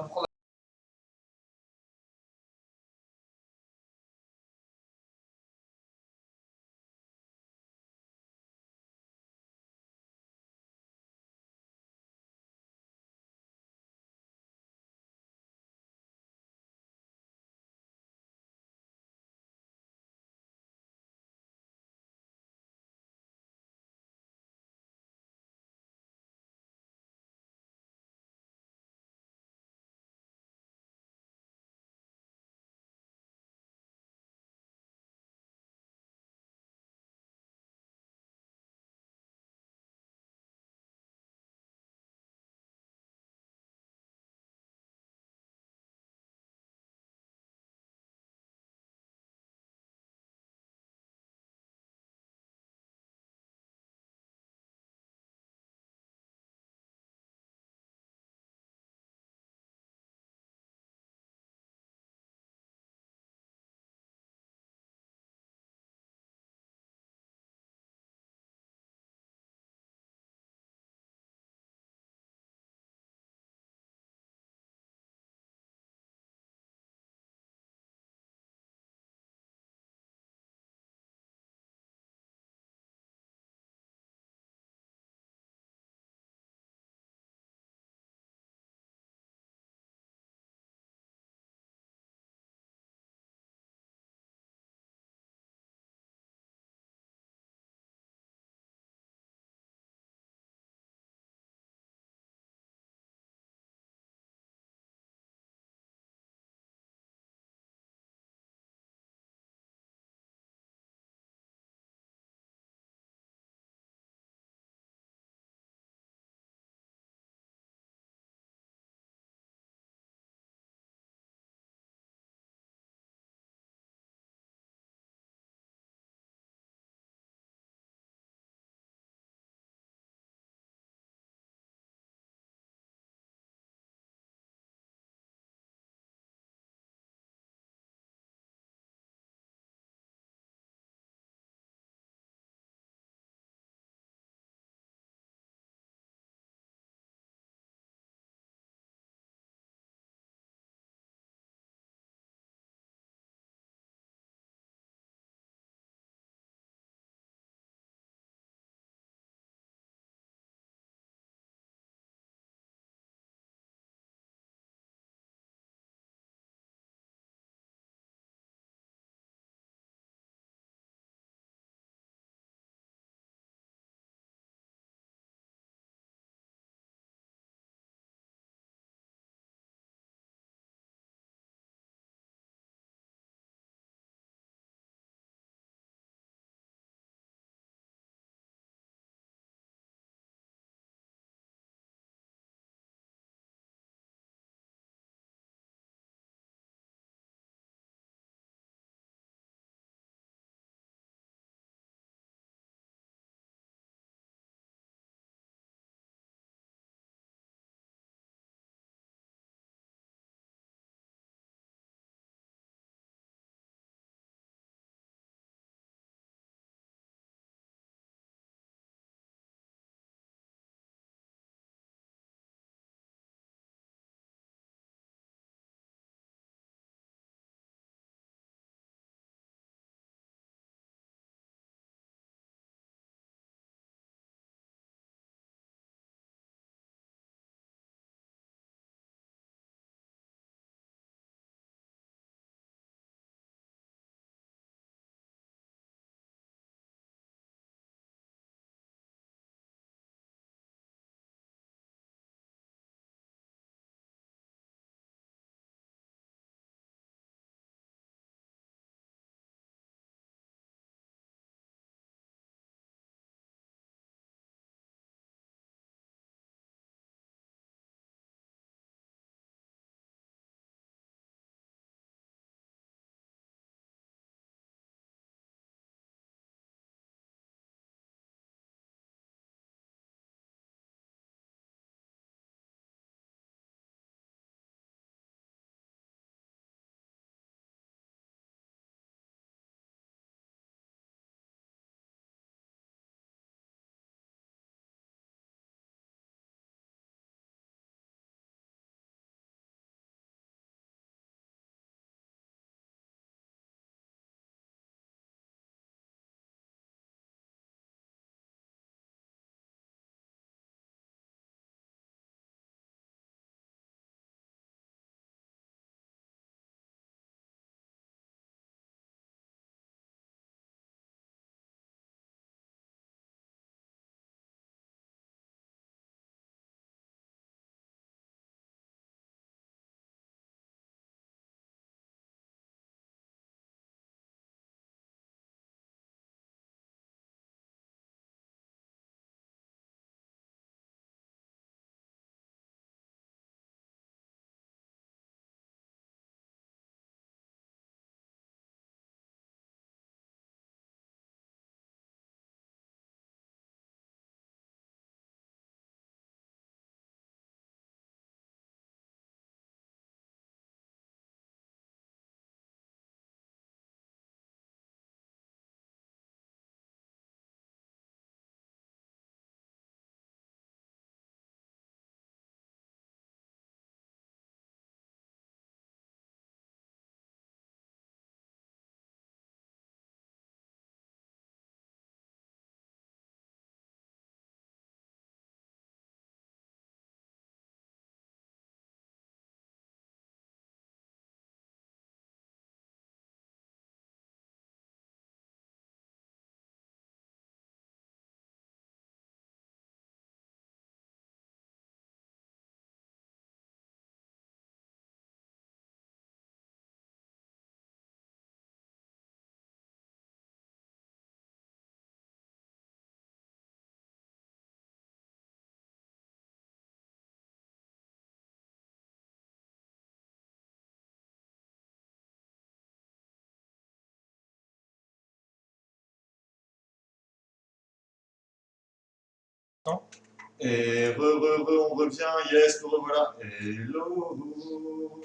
Speaker 2: Et on revient, yes, nous revoilà. Hello.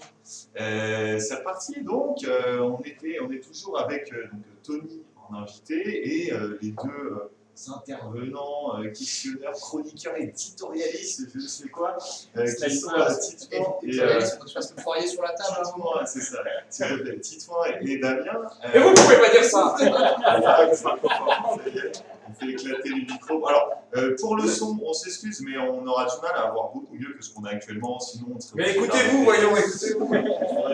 Speaker 2: C'est reparti, donc on est toujours avec donc, Tony en invité et les deux intervenants, questionneurs, chroniqueurs, éditorialistes, je ne sais quoi, qui sont Titouan et
Speaker 4: faut que tu fasses le foyer sur la table.
Speaker 2: Titouan, c'est ça, s'il te plaît, Titouan et Damien.
Speaker 6: Et vous pouvez pas dire ça.
Speaker 2: On fait éclater les micros. Alors, pour le son, on s'excuse, mais on aura du mal à avoir beaucoup mieux que ce qu'on a actuellement, sinon on serait...
Speaker 6: Mais écoutez-vous, voyons, écoutez-vous.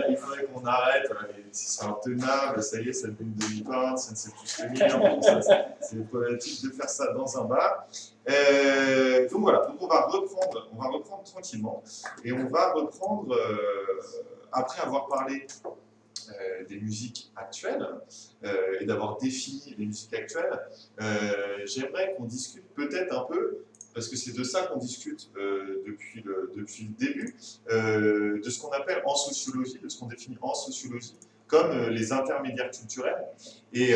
Speaker 2: Il faudrait qu'on arrête, si c'est intenable, ça y est, ça devient une demi-pinte, ça ne sait plus se tenir, c'est problématique de faire ça dans un bar. Donc voilà, donc on va reprendre tranquillement, et on va reprendre, après avoir parlé des musiques actuelles et d'avoir défini les musiques actuelles, j'aimerais qu'on discute peut-être un peu, parce que c'est de ça qu'on discute depuis le début, de ce qu'on appelle en sociologie, de ce qu'on définit en sociologie comme les intermédiaires culturels. Et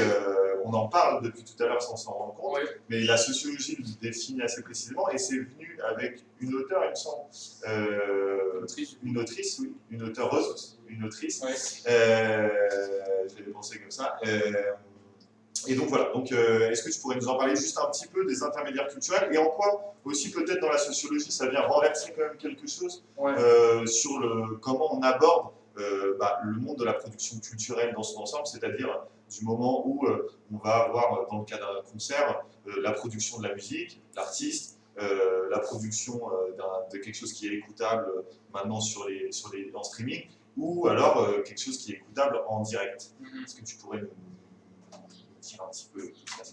Speaker 2: on en parle depuis tout à l'heure sans s'en rendre compte, mais la sociologie le définit assez précisément, et c'est venu avec une auteure, il me semble, une autrice, oui, une auteure-reuse, une autrice, j'avais pensé comme ça. Et donc voilà, donc, est-ce que tu pourrais nous en parler juste un petit peu des intermédiaires culturels, et en quoi aussi peut-être dans la sociologie ça vient renverser quand même quelque chose sur comment on aborde le monde de la production culturelle dans son ensemble, c'est-à-dire du moment où on va avoir, dans le cas d'un concert, la production de la musique, l'artiste, la production de quelque chose qui est écoutable maintenant en streaming, ou alors quelque chose qui est écoutable en direct. Est-ce que tu pourrais nous dire un petit peu tout ça?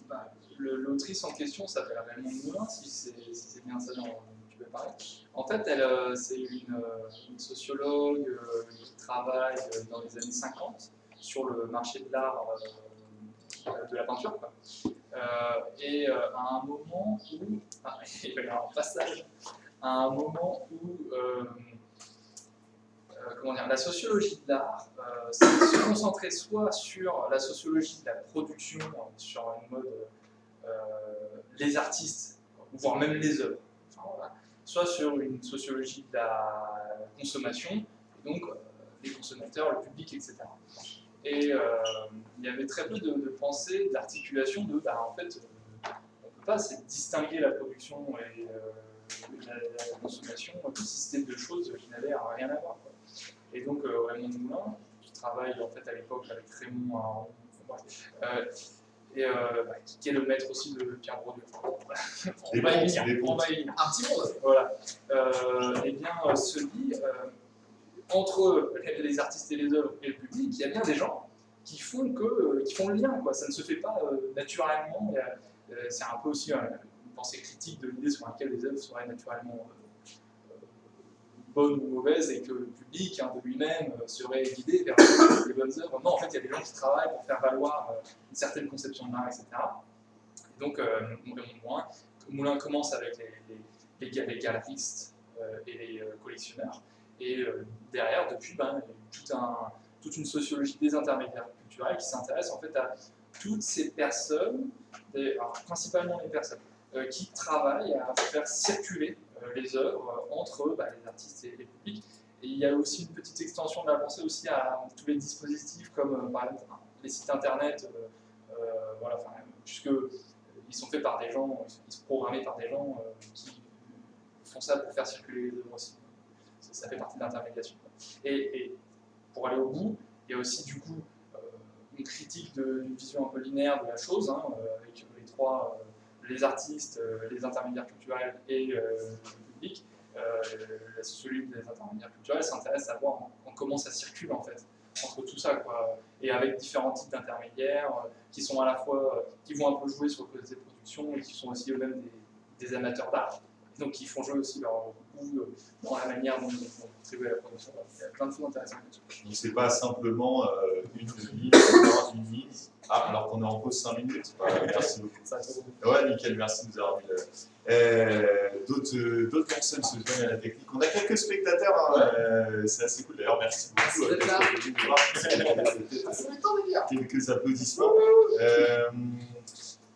Speaker 3: L'autrice en question s'appelle Raymond Moulin, si c'est bien ça dont tu veux parler. En fait, c'est une sociologue qui travaille dans les années 50 sur le marché de l'art de la peinture, quoi. Et à un moment où, il va y avoir un passage, à un moment où la sociologie de l'art se concentrait soit sur la sociologie de la production, sur une mode les artistes, voire même les œuvres, voilà, soit sur une sociologie de la consommation, et donc les consommateurs, le public, etc. Et il y avait très peu de pensée, d'articulation en fait, on ne peut pas distinguer la production et la consommation du système de choses qui n'avaient rien à voir, quoi. Et donc Raymond Moulin, qui travaille en fait à l'époque avec Raymond Aron, qui est le maître aussi de Pierre Bourdieu. On va y venir.
Speaker 4: Un petit monde.
Speaker 3: Voilà. Eh bien, se dit, entre les artistes et les œuvres et le public, il y a bien des gens qui font le lien, quoi. Ça ne se fait pas naturellement. C'est un peu aussi une pensée critique de l'idée sur laquelle les œuvres seraient naturellement bonnes ou mauvaises, et que le public de lui-même serait guidé vers les bonnes œuvres. Non, en fait, il y a des gens qui travaillent pour faire valoir une certaine conception de l'art, etc. Et donc, Moulin commence avec les galeristes et les collectionneurs. Et derrière, depuis, il y a toute une sociologie des intermédiaires culturels qui s'intéresse en fait à toutes ces personnes, alors, principalement les personnes, qui travaillent à faire circuler les œuvres entre les artistes et les publics. Et il y a aussi une petite extension de la pensée aussi à tous les dispositifs comme par exemple les sites internet, puisque ils sont faits par des gens, ils sont programmés par des gens qui font ça pour faire circuler les œuvres aussi. Ça fait partie de l'intermédiation. Et pour aller au bout, il y a aussi du coup une critique d'une vision un peu linéaire de la chose, avec les trois, les artistes, les intermédiaires culturels et le public. La sociologie des intermédiaires culturels s'intéresse à voir comment ça circule en fait entre tout ça, quoi. Et avec différents types d'intermédiaires qui sont à la fois qui vont un peu jouer sur le côté de production et qui sont aussi eux-mêmes des amateurs d'art, donc qui font jouer aussi leur goût dans la manière dont ils vont contribuer à la production. Il y a plein de choses intéressantes.
Speaker 2: Donc c'est pas simplement une ligne, une ligne. Alors qu'on est en pause 5 minutes. Merci beaucoup. Ouais, nickel, merci de nous avoir mis d'autres personnes se joignent à la technique. On a quelques spectateurs, c'est assez cool d'ailleurs, merci beaucoup. Quelques applaudissements.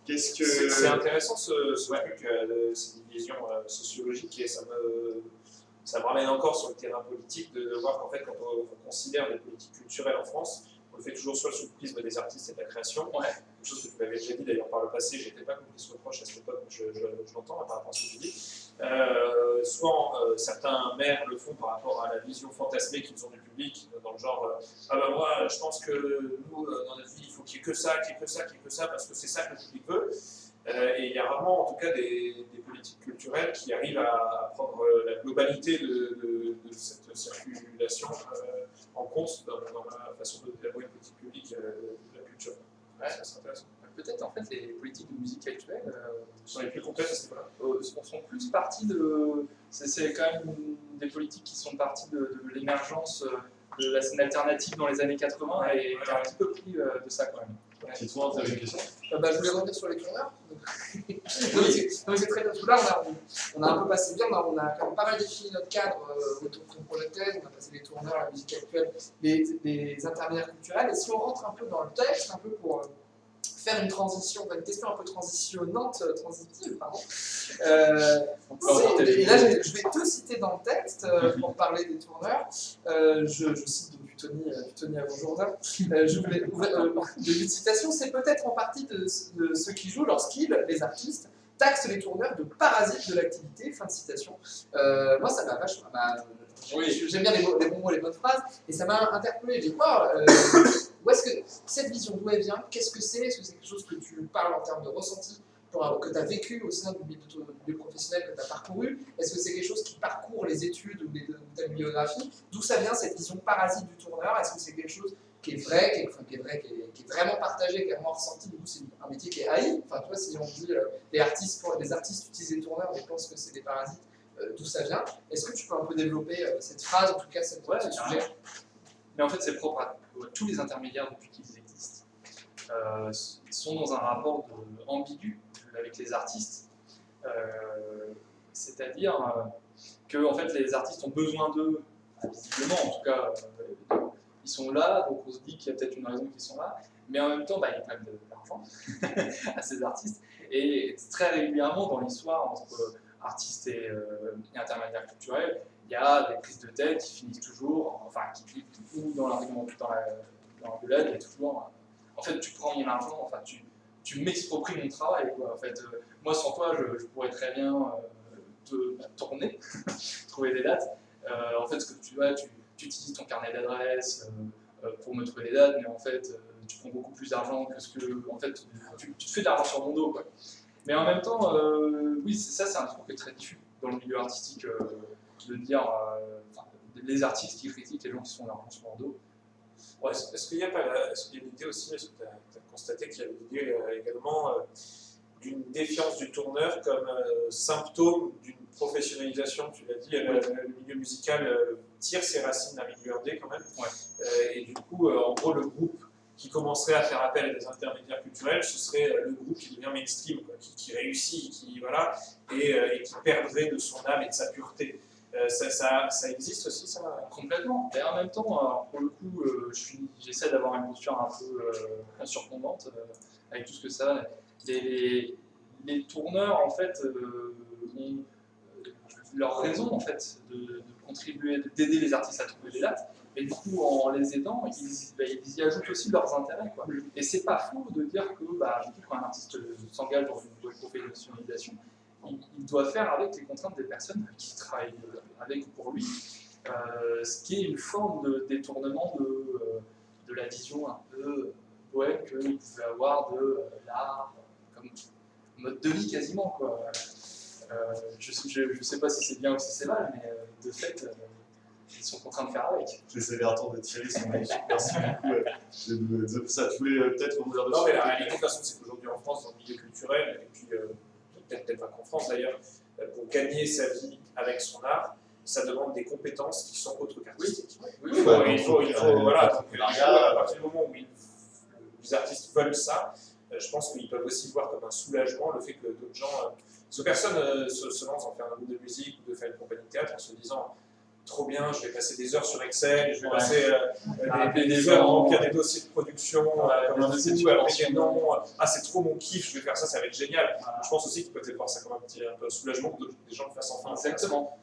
Speaker 2: Qu'est-ce que...
Speaker 6: C'est intéressant ce truc, cette division sociologique, et ça me ramène encore sur le terrain politique de voir qu'en fait, quand on considère des politiques culturelles en France, on le fait toujours soit sous le prisme des artistes et de la création, quelque chose que tu m'avais déjà dit d'ailleurs par le passé, je n'étais pas compris ce reproche à cette époque, mais je l'entends par rapport à ce que tu dis. Soit certains maires le font par rapport à la vision fantasmée qu'ils ont du public, dans le genre ah ben moi je pense que nous dans notre vie il faut qu'il y ait que ça, qu'il y ait que ça, qu'il y ait que ça, parce que c'est ça que le public veut. Et il y a rarement en tout cas des politiques culturelles qui arrivent à prendre la globalité de cette circulation en compte dans la façon d'élaborer une politique publique de la culture.
Speaker 3: Ouais.
Speaker 6: C'est intéressant.
Speaker 3: Peut-être en fait les politiques de musique actuelles
Speaker 6: sont les plus complètes à ce niveau-là.
Speaker 3: sont plus parties de. C'est quand même des politiques qui sont parties de l'émergence de la scène alternative dans les années 80 et qui a un petit peu pris de ça quand même.
Speaker 2: C'est toi, tu avais une question?
Speaker 4: Je voulais revenir sur les tourneurs. C'est très bien. Tout là, on a un peu passé bien, on a quand même pas mal défini notre cadre autour de ton projet de thèse, on a passé les tourneurs, la musique actuelle, les intermédiaires culturels. Et si on rentre un peu dans le texte, un peu pour faire une transition, une question un peu transitive, pardon. Et là, je vais te citer dans le texte pour parler des tourneurs. Je cite donc du Tony Avon-Jourdain. Je voulais de citation, c'est peut-être en partie de ceux qui jouent lorsqu'ils, les artistes, taxent les tourneurs de parasites de l'activité. Fin de citation. Moi, ça m'a vachement. J'aime bien les bons mots, les bonnes phrases, et ça m'a interpellé. J'ai dit, où est-ce que cette vision, d'où elle vient? Qu'est-ce que c'est? Est-ce que c'est quelque chose que tu parles en termes de ressenti, que tu as vécu au sein du milieu professionnel que tu as parcouru? Est-ce que c'est quelque chose qui parcourt les études ou ta bibliographie? D'où ça vient cette vision parasite du tourneur? Est-ce que c'est quelque chose qui est vrai, qui est vraiment partagé, qui est vraiment ressenti? Du coup, c'est un métier qui est haï. Enfin, tu vois, si on dit les artistes utilisent les tourneurs mais pensent que c'est des parasites, d'où ça vient? Est-ce que tu peux un peu développer cette phrase, en tout cas ce sujet?
Speaker 3: Mais en fait, c'est propre à tous les intermédiaires depuis qu'ils existent. Ils sont dans un rapport ambigu avec les artistes, c'est-à-dire que en fait, les artistes ont besoin d'eux, visiblement en tout cas, ils sont là, donc on se dit qu'il y a peut-être une raison qu'ils sont là, mais en même temps, ils prennent de l'argent à ces artistes, et très régulièrement dans l'histoire entre artistes et intermédiaires culturels, il y a des prises de tête qui finissent toujours, enfin, ou dans l'argument, dans l'engueulade, il y a toujours, en fait, tu prends mon argent, enfin, tu m'expropries mon travail, quoi. En fait, moi, sans toi, je pourrais très bien tourner, trouver des dates. En fait, ce que tu utilises ton carnet d'adresses pour me trouver des dates, mais en fait, tu prends beaucoup plus d'argent que ce que, en fait, tu te fais de l'argent sur mon dos, quoi. Mais en même temps, oui, c'est un discours qui est très diffus dans le milieu artistique, de dire les artistes qui critiquent les gens qui sont l'argent sur leur dos.
Speaker 6: Ouais, est-ce qu'il y a l'idée aussi, est-ce que tu as constaté qu'il y a l'idée également d'une défiance du tourneur comme symptôme d'une professionnalisation? Tu l'as dit, le milieu musical tire ses racines d'un milieu indé quand même. Ouais. Et du coup, en gros, le groupe qui commencerait à faire appel à des intermédiaires culturels, ce serait le groupe qui devient mainstream, quoi, qui réussit, et qui perdrait de son âme et de sa pureté. Ça existe aussi, ça?
Speaker 3: Complètement. Et en même temps, pour le coup, j'essaie d'avoir une posture un peu surplombante avec tout ce que ça va. Les tourneurs, en fait, ont leur raison en fait, de contribuer, d'aider les artistes à trouver des dates. Et du coup, en les aidant, ils y ajoutent aussi leurs intérêts, quoi. Et c'est pas faux de dire que quand un artiste s'engage dans une professionnalisation, il doit faire avec les contraintes des personnes qui travaillent avec ou pour lui, ce qui est une forme de détournement de la vision un peu bohème qu'il pouvait avoir de l'art comme mode de vie quasiment, quoi. Je sais pas si c'est bien ou si c'est mal, mais de fait, ils sont contraints de faire avec.
Speaker 2: J'essaie les retours de Thierry, c'est magnifique. Merci beaucoup de ça. Tu voulais peut-être rebondir dessus?
Speaker 6: Non, mais la réalité, de toute façon, c'est qu'aujourd'hui en France, dans le milieu culturel, et puis peut-être pas qu'en France d'ailleurs, pour gagner sa vie avec son art, ça demande des compétences qui sont autres qu'artistiques. Il faut voilà, donc, à partir du moment où les artistes veulent ça, je pense qu'ils peuvent aussi voir comme un soulagement le fait que d'autres gens, personne se lance en faire un groupe de musique ou de faire une compagnie de théâtre en se disant trop bien, je vais passer des heures sur Excel, je vais passer
Speaker 3: des
Speaker 6: heures à
Speaker 3: gens,
Speaker 6: remplir des dossiers de production, comme un
Speaker 3: dossiers de
Speaker 6: fou, alors
Speaker 3: subvention.
Speaker 6: que non, ah c'est trop mon kiff, je vais faire ça, ça va être génial. Je pense aussi qu'il peut y avoir ça comme un peu de soulagement que des gens le fassent enfin.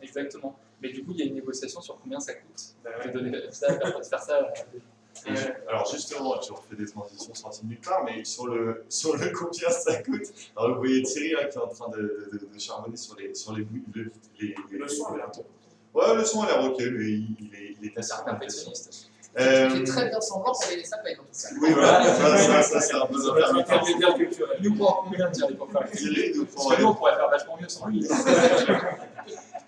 Speaker 3: Exactement. Mais du coup, il y a une négociation sur combien ça coûte de donner ça, de faire ça.
Speaker 2: Alors justement, tu refais des transitions sorties de nulle part, mais sur le combien ça coûte, alors vous voyez Thierry là, qui est en train de charbonner sur les
Speaker 6: Le son a l'air bon.
Speaker 2: Ouais, le son a l'air ok, mais il est assez
Speaker 3: Perfectionniste.
Speaker 4: Il fait très bien semblant pour les sapins.
Speaker 2: Oui, voilà, ça c'est un peu
Speaker 6: Intermédiaire culturel.
Speaker 3: Il nous prend combien de Thierry pour faire
Speaker 2: Thierry nous prend.
Speaker 3: Parce que nous, on pourrait faire vachement mieux sans lui.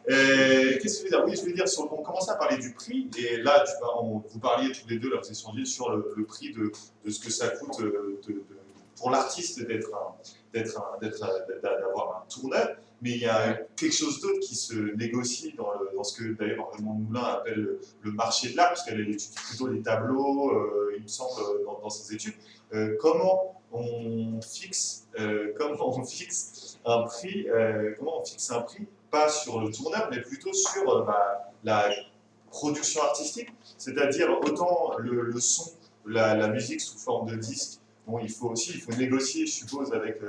Speaker 2: Qu'est-ce que je veux dire? Oui, je veux dire, on commençait à parler du prix, et là, vous parliez tous les deux, là, vous échangez sur le prix de ce que ça coûte pour l'artiste d'avoir un tourneur, mais il y a quelque chose d'autre qui se négocie dans ce que d'ailleurs Raymond Moulin appelle le marché de l'art, parce qu'elle étudie plutôt les tableaux, il me semble, dans ses études. Comment on fixe un prix, pas sur le tourneur, mais plutôt sur la production artistique, c'est-à-dire autant le son, la musique sous forme de disque. Bon, il faut négocier, je suppose, avec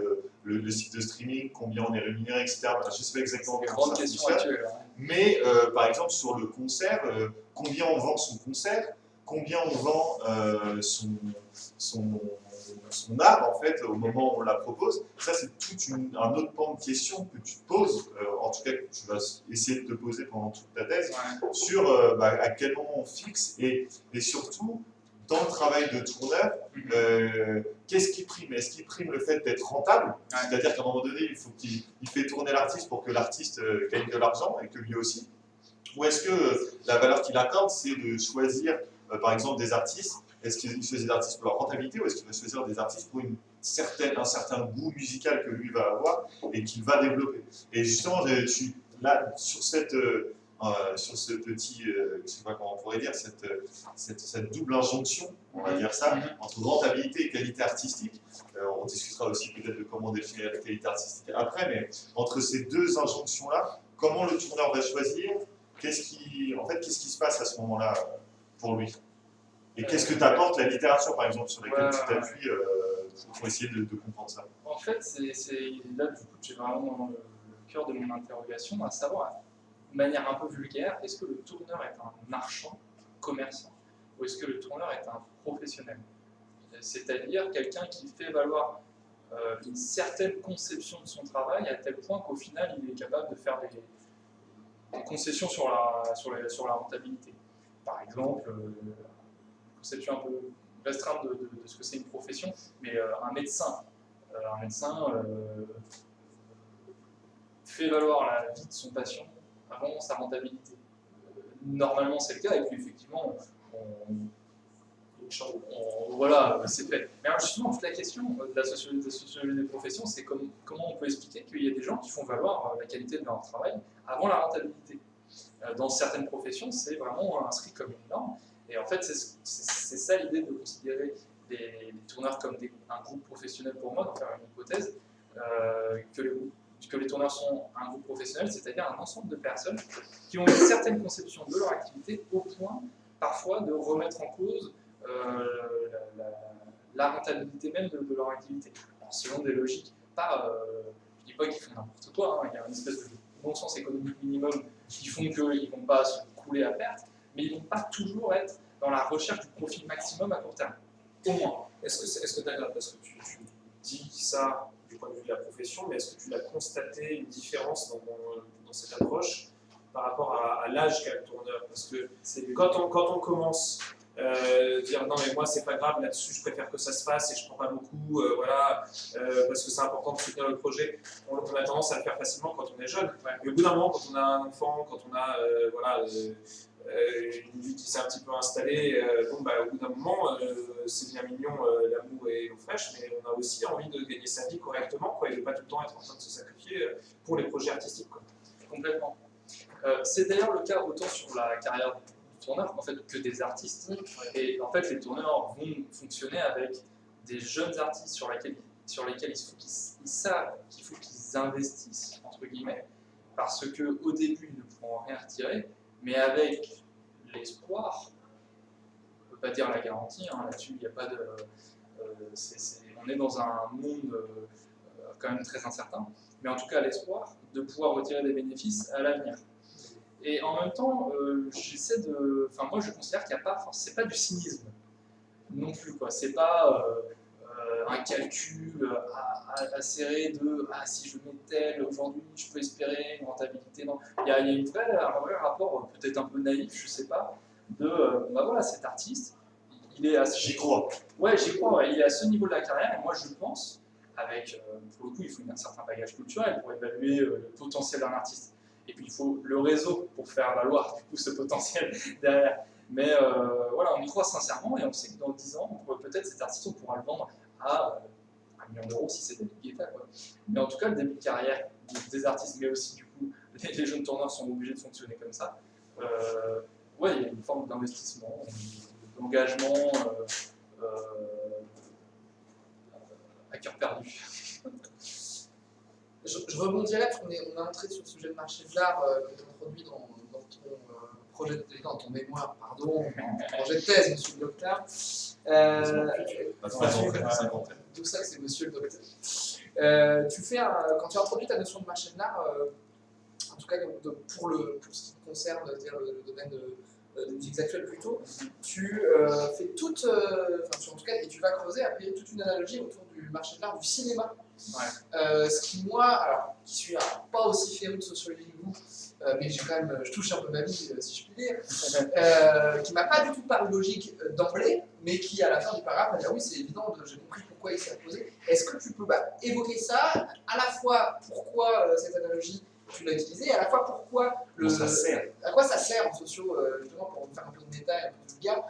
Speaker 2: le site de streaming, combien on est rémunéré, etc. Je ne sais pas exactement comment ça fonctionne. Mais par exemple, sur le concert, combien on vend son concert, combien on vend son art, en fait, au moment où on la propose. Ça, c'est tout un autre pan de questions que tu te poses, en tout cas que tu vas essayer de te poser pendant toute ta thèse, sur à quel moment on fixe, et surtout, dans le travail de tourneur, qu'est-ce qui prime? Est-ce qu'il prime le fait d'être rentable? C'est-à-dire qu'à un moment donné, il fait tourner l'artiste pour que l'artiste gagne de l'argent, et que lui aussi. Ou est-ce que la valeur qu'il accorde, c'est de choisir, par exemple, des artistes? Est-ce qu'il choisit des artistes pour leur rentabilité, ou est-ce qu'il va choisir des artistes pour un certain goût musical que lui va avoir et qu'il va développer? Et justement, je suis là sur ce petit, je ne sais pas comment on pourrait dire, cette double injonction, on va dire ça, entre rentabilité et qualité artistique. On discutera aussi peut-être de comment définir la qualité artistique après, mais entre ces deux injonctions-là, comment le tourneur va choisir? Qu'est-ce qui se passe à ce moment-là pour lui? Et qu'est-ce que t'apporte la littérature, par exemple, sur laquelle tu t'appuies pour essayer de comprendre ça?
Speaker 3: En fait, là, du coup, j'ai vraiment le cœur de mon interrogation, à savoir, de manière un peu vulgaire, est-ce que le tourneur est un marchand, commerçant, ou est-ce que le tourneur est un professionnel? C'est-à-dire quelqu'un qui fait valoir une certaine conception de son travail à tel point qu'au final, il est capable de faire des concessions sur la rentabilité. Par exemple, conception un peu restreinte de ce que c'est une profession, mais un médecin fait valoir la vie de son patient avant sa rentabilité. Normalement, c'est le cas, et puis effectivement, voilà, c'est fait. Mais alors justement, toute la question de la sociologie des professions, c'est comment on peut expliquer qu'il y a des gens qui font valoir la qualité de leur travail avant la rentabilité. Dans certaines professions, c'est vraiment inscrit comme une norme. Et en fait, c'est ça l'idée de considérer les tourneurs comme un groupe professionnel pour moi, d'en faire une hypothèse, que les tourneurs sont un groupe professionnel, c'est-à-dire un ensemble de personnes qui ont une certaine conception de leur activité au point, parfois, de remettre en cause la rentabilité même de leur activité. Alors, selon des logiques, je ne dis pas qu'ils font n'importe quoi, il y a une espèce de bon sens économique minimum qui font qu'ils ne vont pas se couler à perte, mais ils ne vont pas toujours être dans la recherche du profit maximum à court terme. Au moins.
Speaker 6: Est-ce que d'accord, parce que tu dis ça du point de vue de la profession, mais est-ce que tu l'as constaté une différence dans cette approche par rapport à l'âge qu'a le tourneur? Parce que quand on commence dire non mais moi c'est pas grave là-dessus, je préfère que ça se fasse et je prends pas beaucoup, parce que c'est important de soutenir le projet, on a tendance à le faire facilement quand on est jeune. Mais au bout d'un moment, quand on a un enfant, quand on a une vie qui s'est un petit peu installée, au bout d'un moment, c'est bien mignon l'amour et l'eau fraîche, mais on a aussi envie de gagner sa vie correctement, et de pas tout le temps être en train de se sacrifier pour les projets artistiques.
Speaker 3: Complètement. C'est d'ailleurs le cas autant sur la carrière du tourneur en fait, que des artistes. Et en fait, les tourneurs vont fonctionner avec des jeunes artistes sur lesquels ils savent qu'il faut qu'ils investissent, entre guillemets, parce qu'au début, ils ne pourront rien retirer, mais avec l'espoir, on ne peut pas dire la garantie, hein, là-dessus il n'y a pas de... on est dans un monde quand même très incertain, mais en tout cas l'espoir de pouvoir retirer des bénéfices à l'avenir. Et en même temps, j'essaie de... Enfin moi je considère qu'il n'y a pas... c'est pas du cynisme non plus, quoi. C'est pas un calcul acéré de « ah, si je mets tel aujourd'hui, je peux espérer une rentabilité ». Non, il y a un vrai rapport, peut-être un peu naïf, je sais pas, de bah voilà, cet artiste, il est à ce
Speaker 2: J'y crois.
Speaker 3: Ouais, j'y crois, ouais. Il est à ce niveau de la carrière, et moi je pense, avec, pour le coup, il faut un certain bagage culturel pour évaluer le potentiel d'un artiste. Et puis il faut le réseau pour faire valoir du coup ce potentiel derrière. Mais voilà, on y croit sincèrement et on sait que dans 10 ans, peut-être cet artiste, on pourra le vendre à 1 million d'euros si c'est David Guetta, quoi. Mais en tout cas, le début de carrière des artistes, mais aussi du coup, les jeunes tourneurs sont obligés de fonctionner comme ça. Ouais, il y a une forme d'investissement, d'engagement à cœur perdu.
Speaker 4: Je rebondirais parce qu'on on a entré sur le sujet de marché de l'art que tu as introduit dans ton mémoire, pardon, ton projet de thèse, monsieur le docteur. Tout ça, c'est monsieur le docteur. Quand tu as introduit ta notion de marché de l'art, en tout cas pour ce qui concerne le domaine des musiques actuelles plutôt, tu fais toute, en tout cas, et tu vas creuser après toute une analogie autour du marché de l'art du cinéma.
Speaker 3: Ouais.
Speaker 4: Ce qui moi, alors, qui suis pas aussi féru de sociologie que vous, mais j'ai quand même, je touche un peu ma vie, si je puis dire, qui m'a pas du tout paru logique d'emblée, mais qui à la fin du paragraphe m'a dit ah oui c'est évident, j'ai compris pourquoi il s'est posé. Est-ce que tu peux évoquer ça, à la fois pourquoi cette analogie tu l'as utilisée, et à la fois pourquoi
Speaker 6: ça sert.
Speaker 4: À quoi ça sert en sociaux, justement pour faire un peu de détail, un peu de vulgaire.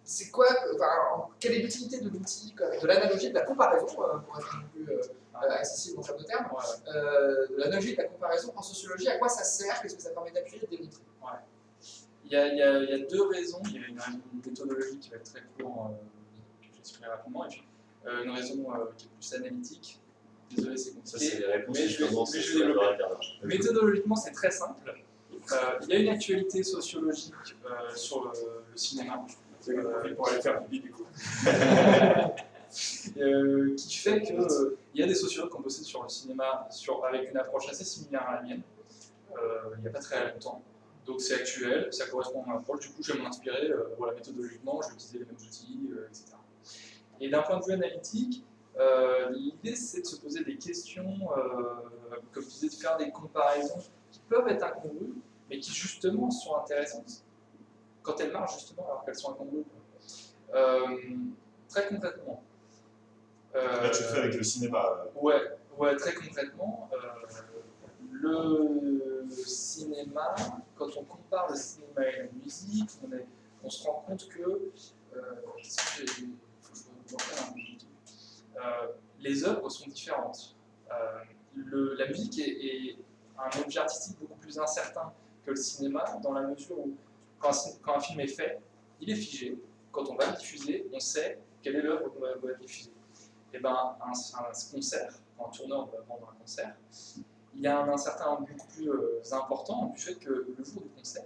Speaker 4: C'est quoi, quelle est l'utilité de l'outil, de l'analogie, de la comparaison, pour être un peu plus accessible en termes de termes, de l'analogie de la comparaison en sociologie, à quoi ça sert, qu'est-ce que ça permet d'appuyer et de démontrer?
Speaker 3: Ouais. Il y a deux raisons. Il y a une raison méthodologique qui va être très courte, que j'expliquerai rapidement, et puis une raison qui est plus analytique. Désolé, c'est compliqué.
Speaker 2: Ça, c'est les réponses
Speaker 3: mais je vais développer. Méthodologiquement, c'est très simple. Il y a une actualité sociologique sur le cinéma.
Speaker 6: Pour aller faire pipi du coup.
Speaker 3: Qui fait qu'il y a des sociologues qui ont bossé sur le cinéma avec une approche assez similaire à la mienne, il n'y a pas très longtemps. Donc c'est actuel, ça correspond à mon approche, du coup je vais m'inspirer voilà, méthodologiquement, je vais utiliser les mêmes outils, etc. Et d'un point de vue analytique, l'idée c'est de se poser des questions, comme je disais, de faire des comparaisons qui peuvent être incongrues, mais qui justement sont intéressantes quand elles marchent justement alors qu'elles sont incongrues. Très concrètement.
Speaker 2: Là, tu le fais avec le cinéma.
Speaker 3: Ouais, très concrètement. Le cinéma, quand on compare le cinéma et la musique, on se rend compte que. Qu'est-ce que j'ai. Les œuvres sont différentes. La musique est un objet artistique beaucoup plus incertain que le cinéma, dans la mesure où, quand un film est fait, il est figé. Quand on va le diffuser, on sait quelle est l'œuvre qu'on va diffuser. Et ben, un concert, quand un tourneur va vendre un concert, il y a un incertain beaucoup plus important du fait que le jour du concert,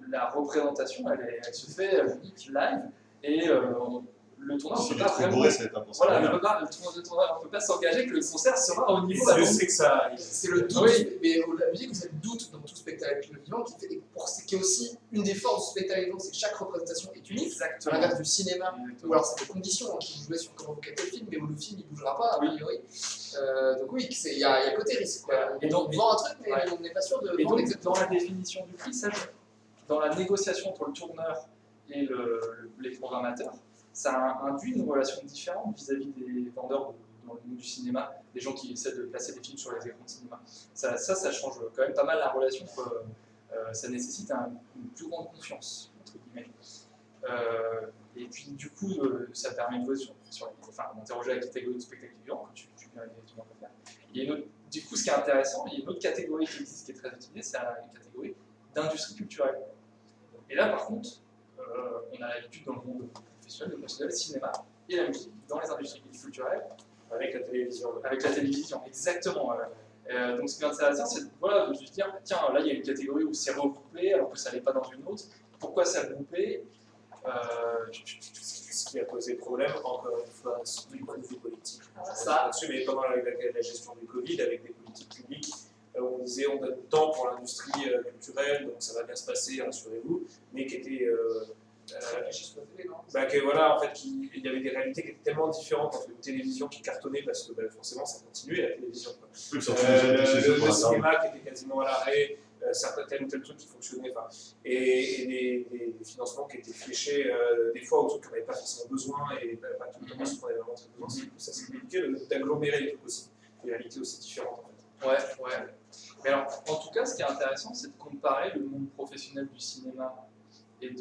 Speaker 3: la représentation, elle se fait live, et le tourneur ne peut pas vraiment... Voilà, le tourneur ne peut pas s'engager que le concert sera au niveau...
Speaker 6: Je sais que ça...
Speaker 4: C'est le doute, oui. Mais la musique, c'est le doute dans tout spectacle vivant qui est aussi une des forces du spectacle vivant, c'est que chaque représentation est unique.
Speaker 3: Exactement.
Speaker 4: À l'inverse du cinéma, ou alors c'est des conditions qui vont jouer sur comment vous captez le film, mais où le film il ne bougera pas, a priori. Donc oui, il y a côté risque. Quoi.
Speaker 3: Et donc,
Speaker 4: on vend un truc, mais on n'est pas sûr de vendre exactement.
Speaker 3: Dans la définition du prix, ça joue. Dans la négociation entre le tourneur et les programmateurs, ça induit une relation différente vis-à-vis des vendeurs dans le monde du cinéma, des gens qui essaient de placer des films sur les écrans de cinéma. Ça change quand même pas mal la relation. Ça nécessite une plus grande confiance, entre guillemets. Et puis du coup, ça permet de jouer d'interroger la catégorie de spectacle vivant, que tu viens effectivement de faire. Du coup, ce qui est intéressant, il y a une autre catégorie qui existe, qui est très utilisée, c'est la catégorie d'industrie culturelle. Et là, par contre, on a l'habitude dans le monde professionnel de considérer le cinéma et la musique dans les industries culturelles.
Speaker 6: Avec la télévision.
Speaker 3: Avec la télévision, exactement. Donc ce qui est intéressant, c'est voilà, de se dire, tiens, là il y a une catégorie où c'est regroupé alors que ça n'est pas dans une autre. Pourquoi c'est regroupé
Speaker 6: Ce qui a posé problème, encore une fois, du point de vue politique.
Speaker 3: Ça.
Speaker 6: Là-dessus, mais pendant la gestion du Covid, avec des politiques publiques, où on disait on donne du temps pour l'industrie culturelle, donc ça va bien se passer, rassurez-vous, mais qui était. Que voilà, en fait, il y avait des réalités qui étaient tellement différentes entre une télévision qui cartonnait parce que forcément ça continuait la télévision.
Speaker 2: Oui,
Speaker 6: Le cinéma qui était quasiment à l'arrêt, certains tel ou tel truc qui fonctionnait, et des financements qui étaient fléchés des fois aux trucs qu'on n'avait pas forcément besoin et pas tout le temps ce qu'on avait vraiment très besoin. Ça c'est compliqué d'agglomérer les trucs aussi, des réalités aussi différentes en fait.
Speaker 3: Ouais. Mais alors, en tout cas, ce qui est intéressant, c'est de comparer le monde professionnel du cinéma et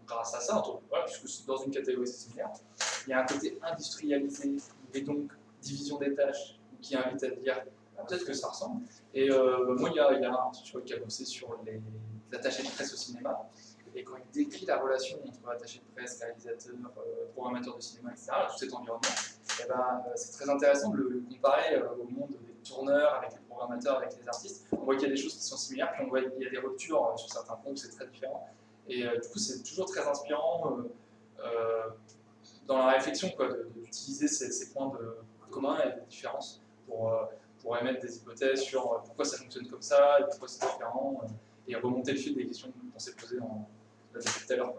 Speaker 3: grâce à ça, puisque dans une catégorie similaire, il y a un côté industrialisé et donc division des tâches qui invite à dire peut-être que ça ressemble. Et moi, il y a un sociologue qui a bossé sur les attachés de presse au cinéma. Et quand il décrit la relation entre attaché de presse, réalisateur, programmateur de cinéma, etc., tout cet environnement, c'est très intéressant de le comparer au monde des tourneurs, avec les programmateurs, avec les artistes. On voit qu'il y a des choses qui sont similaires, puis on voit qu'il y a des ruptures sur certains points où c'est très différent. Et du coup, c'est toujours très inspirant dans la réflexion d'utiliser ces points communs et des différences pour émettre des hypothèses sur pourquoi ça fonctionne comme ça, et pourquoi c'est différent, et remonter le fil des questions qu'on s'est posées tout à l'heure.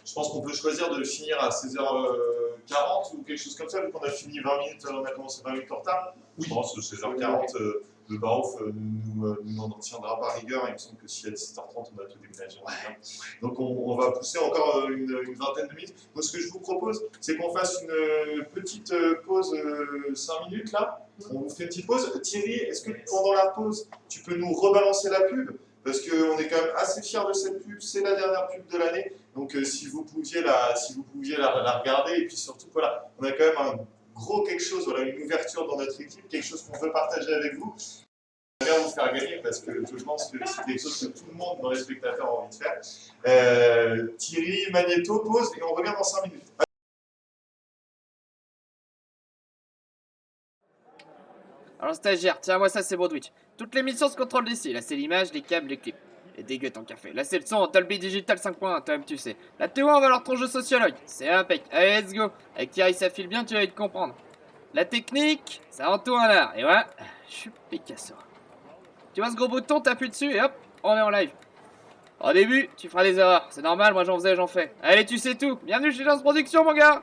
Speaker 2: Je pense qu'on peut choisir de finir à 16h40 ou quelque chose comme ça, vu qu'on a fini 20 minutes, on a commencé 20 minutes en retard. Je pense que 16h40, le Barouf nous en tiendra pas rigueur. Il me semble que si à 17h30, on a tout déménagé. Donc on va pousser encore une vingtaine de minutes. Donc ce que je vous propose, c'est qu'on fasse une petite pause 5 minutes là. On vous fait une petite pause. Thierry, est-ce que pendant la pause, tu peux nous rebalancer la pub? Parce qu'on est quand même assez fiers de cette pub, c'est la dernière pub de l'année. Donc si vous pouviez la regarder, et puis surtout, voilà, on a quand même un gros quelque chose, voilà, une ouverture dans notre équipe, quelque chose qu'on veut partager avec vous. On va bien vous faire gagner parce que je pense que c'est quelque chose que tout le monde, dans les spectateurs, a envie de faire. Thierry, Magnéto, pause et on revient dans 5 minutes.
Speaker 5: Alors stagiaire, tiens-moi ça, c'est Broadwich. Toutes les missions se contrôlent d'ici. Là, c'est l'image, les câbles, les clips. Et dégueu ton café. Là, c'est le son en Dolby Digital 5.1, toi-même tu sais. La Théo, on va leur ton jeu sociologue. C'est impec. Allez, let's go. Avec Thierry, ça file bien, tu vas vite comprendre. La technique, ça en tout un art. Et voilà, je suis Picasso. Tu vois ce gros bouton, t'appuies dessus et hop, on est en live. Au début, tu feras des erreurs. C'est normal, moi j'en faisais, j'en fais. Allez, tu sais tout. Bienvenue chez Lance Production, mon gars.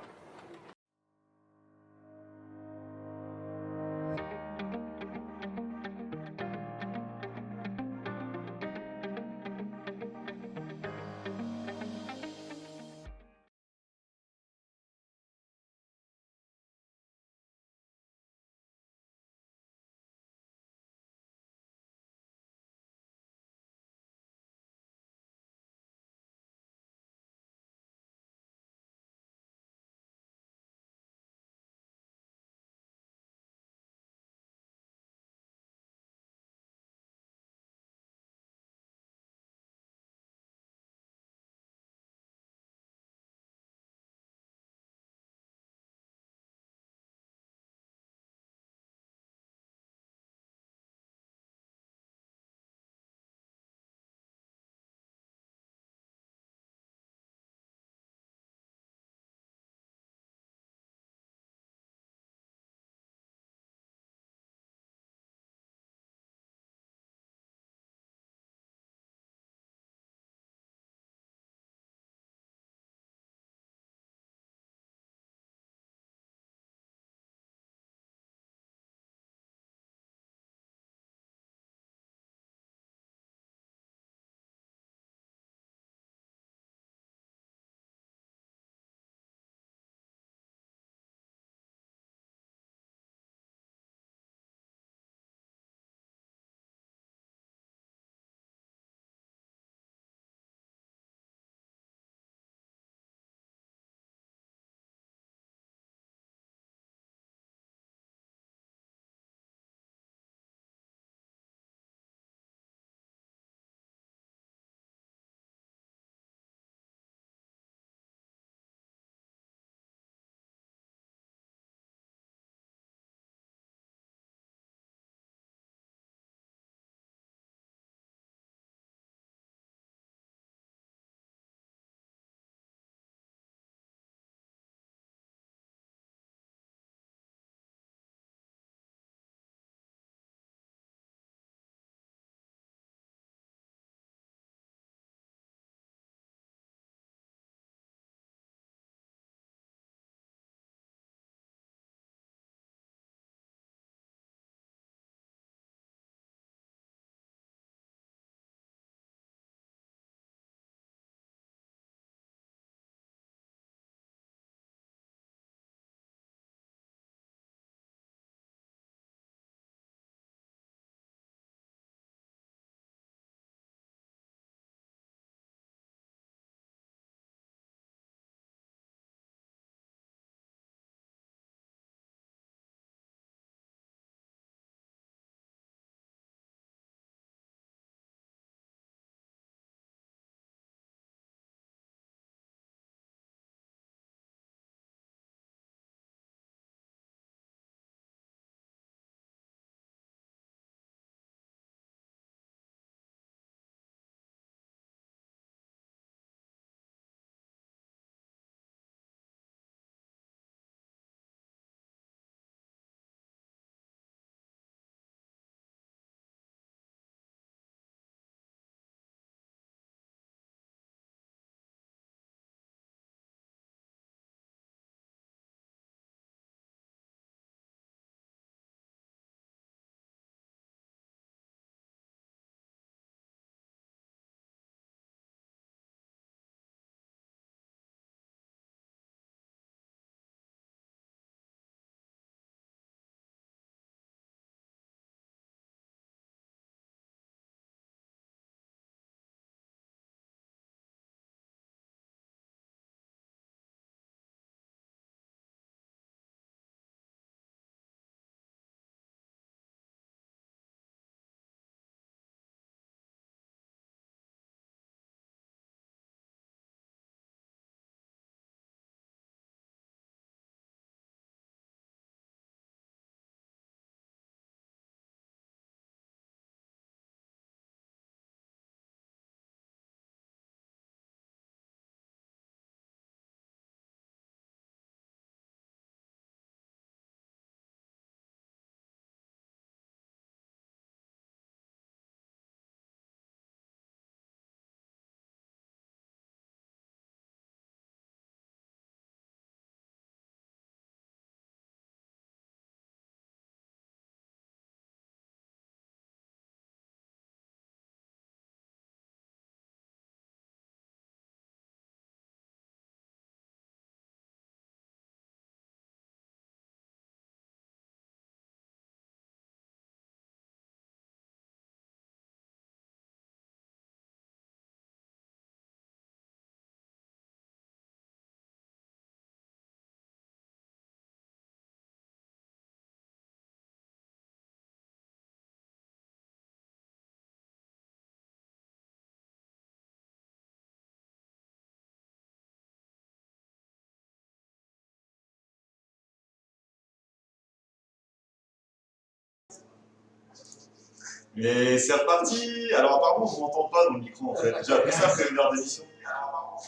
Speaker 2: Et c'est reparti. Alors apparemment, on ne m'entend pas dans le micro en fait. J'ai appris ça après une heure d'émission.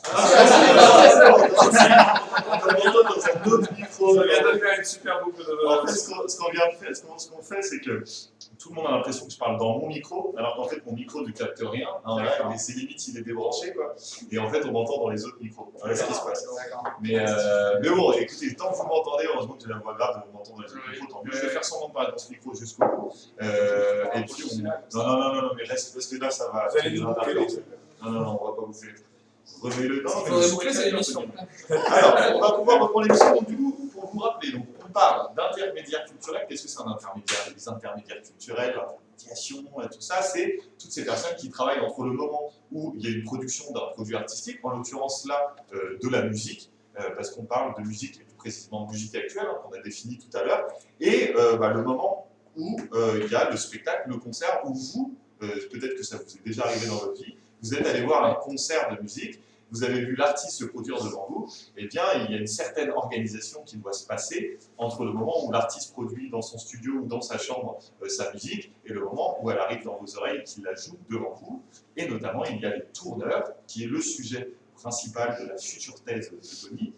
Speaker 2: On m'entend dans un autre micro.
Speaker 6: Ça vient de faire une super boucle de.
Speaker 2: En fait, ce qu'on vient de faire, ce qu'on fait, c'est que tout le monde a l'impression que je parle dans mon micro, alors qu'en fait, mon micro ne capte rien. Hein, voilà, mais c'est limite, il est débranché, quoi. Et en fait, on m'entend dans les autres micros. Voilà ce qui se passe. Mais bon, écoutez, tant que vous m'entendez, heureusement que j'ai la voix grave de m'entendre dans les autres micros, tant mieux. Je vais faire semblant de parler dans ce micro jusqu'au bout. Et puis, non, mais reste, parce que là, ça va.
Speaker 6: Vous allez nous boucler les trucs.
Speaker 2: Non, on va pas boucler. Remets-le dans.
Speaker 4: Il faudrait boucler cette émission.
Speaker 2: Alors, on va pouvoir reprendre l'émission. Donc, du coup, pour vous rappeler, donc, on parle d'intermédiaire culturel. Qu'est-ce que c'est un intermédiaire? Les intermédiaires culturels, l'intermédiation, tout ça, c'est toutes ces personnes qui travaillent entre le moment où il y a une production d'un produit artistique, en l'occurrence là, de la musique, parce qu'on parle de musique, et plus précisément de musique actuelle, hein, qu'on a défini tout à l'heure, et le moment où il y a le spectacle, le concert, où vous, peut-être que ça vous est déjà arrivé dans votre vie, vous êtes allé voir un concert de musique, vous avez vu l'artiste se produire devant vous, eh bien, il y a une certaine organisation qui doit se passer entre le moment où l'artiste produit dans son studio ou dans sa chambre sa musique et le moment où elle arrive dans vos oreilles et qu'il la joue devant vous. Et notamment, il y a les tourneurs, qui est le sujet principal de la future thèse de Tony,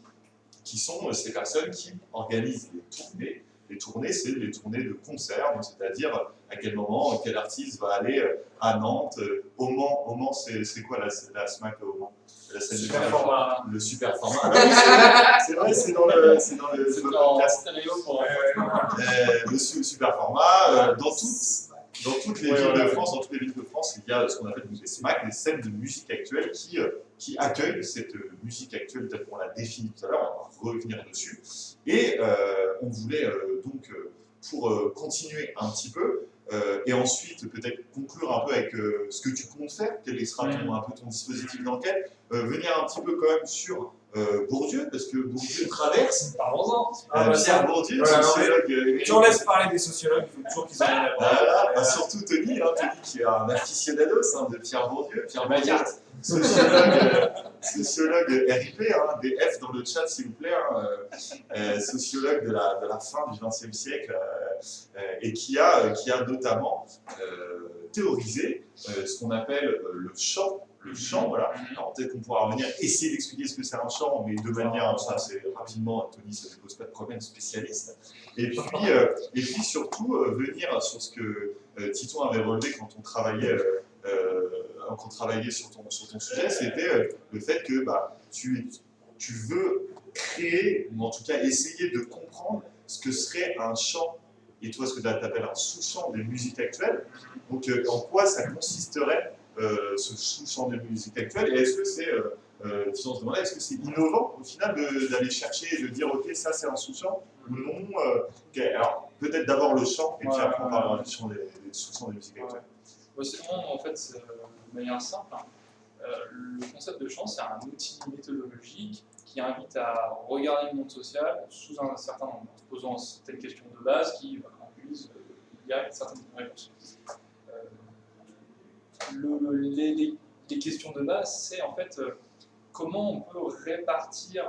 Speaker 2: qui sont ces personnes qui organisent les tournées. Les tournées, c'est les tournées de concerts, c'est-à-dire à quel moment, quel artiste va aller à Nantes, au Mans. Au Mans, c'est quoi la SMAC au Mans? La scène
Speaker 3: Super format.
Speaker 2: Le super format. Ah, oui, c'est vrai, c'est dans le podcast.
Speaker 3: Stéréo pour
Speaker 2: Le super format, dans toutes les villes de France, il y a ce qu'on appelle des SMAC, des scènes de musique actuelle qui accueillent cette musique actuelle telle qu'on l'a définie tout à l'heure, on va revenir dessus. Et on voulait donc, pour continuer un petit peu, et ensuite peut-être conclure un peu avec ce que tu comptes faire, quel sera un peu ton dispositif d'enquête, venir un petit peu quand même sur Bourdieu, parce que Bourdieu traverse.
Speaker 3: Parlons-en.
Speaker 2: Pierre Bourdieu,
Speaker 6: Voilà,
Speaker 2: sociologue.
Speaker 6: Tu en laisses parler des sociologues, il faut toujours qu'ils aient la
Speaker 2: Voilà, surtout Tony, qui est un aficionados de Pierre Bourdieu. Pierre Bourdieu, sociologue RIP, des F dans le chat s'il vous plaît, sociologue de la fin du XXe siècle, et qui a notamment théorisé ce qu'on appelle le chant. Le chant, voilà. Alors peut-être qu'on pourra revenir, essayer d'expliquer ce que c'est un chant, mais de manière, ça c'est rapidement, Tony, ça ne pose pas de problème, spécialiste. Et puis surtout, venir sur ce que Titon avait relevé quand on travaillait sur ton sujet, c'était le fait que tu veux créer, ou en tout cas essayer de comprendre ce que serait un chant, et toi ce que tu appelles un sous-chant des musiques actuelles. Donc en quoi ça consisterait ce sous-champ de musique actuelle, et est-ce que c'est, si on se demandait, est-ce que c'est innovant au final d'aller chercher et de dire ok, ça c'est un sous-champ ou non alors peut-être d'abord le chant, et puis après on parlera du chant des sous-champs de musique actuelle.
Speaker 3: C'est vraiment, en fait, de manière simple, le concept de chant, c'est un outil méthodologique qui invite à regarder le monde social sous un certain angle, en se posant certaines questions de base qui induisent il y a certaines réponses. Les questions de base, c'est en fait comment on peut répartir,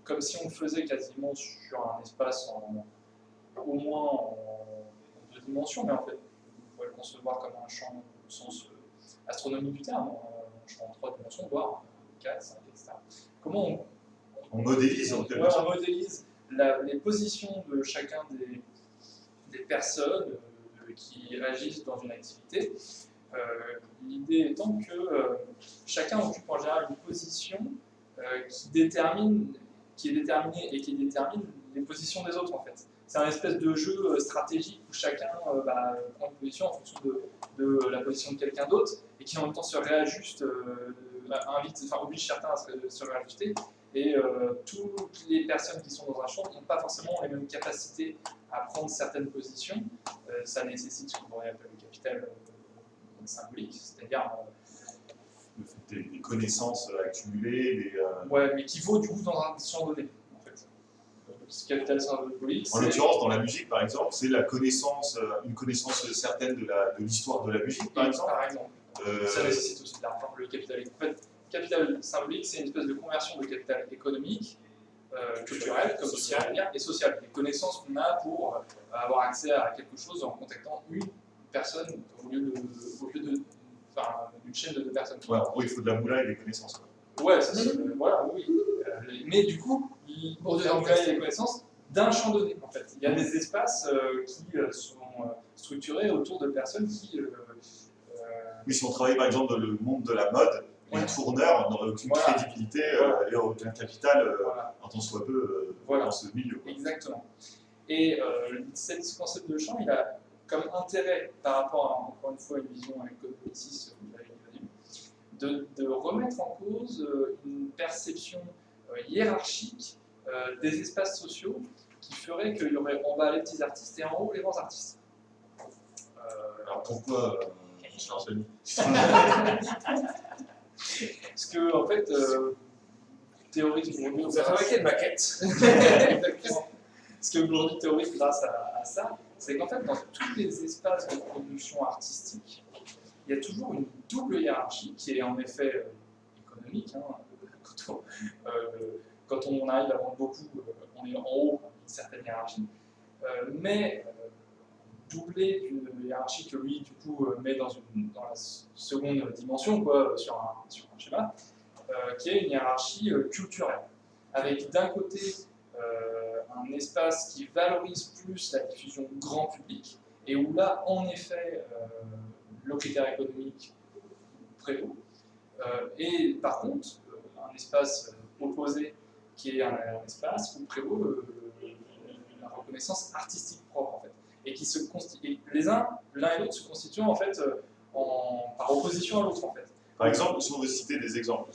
Speaker 3: comme si on le faisait quasiment sur un espace au moins en 2 dimensions, mais en fait, on pourrait le concevoir comme un champ au sens astronomique du terme, un champ en 3 dimensions, voire 4, 5, etc. Comment
Speaker 2: on modélise
Speaker 3: on modélise les positions de chacun des personnes qui agissent dans une activité. L'idée étant que chacun occupe en général une position qui est déterminée et qui détermine les positions des autres en fait. C'est un espèce de jeu stratégique où chacun prend une position en fonction de la position de quelqu'un d'autre et qui en même temps se réajuste, oblige certains à se réajuster. Et toutes les personnes qui sont dans un champ n'ont pas forcément les mêmes capacités à prendre certaines positions. Ça nécessite ce qu'on pourrait appeler le capital symbolique, c'est-à-dire
Speaker 2: des connaissances accumulées.
Speaker 3: Ouais, mais qui vaut du coup dans un champ donné, en fait. Ce capital symbolique.
Speaker 2: En l'occurrence, dans la musique, par exemple, c'est une connaissance certaine de l'histoire de la musique, par exemple.
Speaker 3: Par exemple. Ça nécessite aussi de l'argent, le capital. En fait, capital symbolique, c'est une espèce de conversion de capital économique culturelles, comme sociales et sociales. Les connaissances qu'on a pour avoir accès à quelque chose en contactant une personne au lieu d'une chaîne de 2 personnes.
Speaker 2: Ouais, en gros, il faut de la moula et des connaissances. Quoi.
Speaker 3: Ouais, voilà, oui. Mais du coup, pour de la moula et des connaissances d'un champ donné, en fait. Il y a des espaces qui sont structurés autour de personnes qui...
Speaker 2: Oui, si on travaille par exemple dans le monde de la mode, les tourneurs n'auraient aucune crédibilité et aucun capital, en tant soit peu, dans ce milieu. Quoi.
Speaker 3: Exactement. Et ce concept de champ, il a comme intérêt par rapport à, encore une fois, une vision économiciste, de remettre en cause une perception hiérarchique des espaces sociaux qui ferait qu'il y aurait en bas les petits artistes et en haut les grands artistes.
Speaker 2: Alors pourquoi Anthony
Speaker 3: Parce que, en fait, théorise aujourd'hui.
Speaker 6: Vous avez fabriqué une maquette.
Speaker 3: Exactement. Ce que aujourd'hui théorise grâce à ça, c'est qu'en fait, dans tous les espaces de production artistique, il y a toujours une double hiérarchie qui est en effet économique. Hein, quand on arrive à vendre beaucoup, on est en haut d'une certaine hiérarchie, mais doublé d'une hiérarchie que lui, du coup, met dans la seconde dimension, quoi, sur un schéma, qui est une hiérarchie culturelle, avec d'un côté un espace qui valorise plus la diffusion grand public, et où là, en effet, le critère économique prévaut, et par contre, un espace opposé, qui est un espace où prévaut la reconnaissance artistique propre, en fait. Et qui se constituent, l'un et l'autre se constituent en fait par opposition à l'autre en fait.
Speaker 2: Par exemple, si on veut citer des exemples,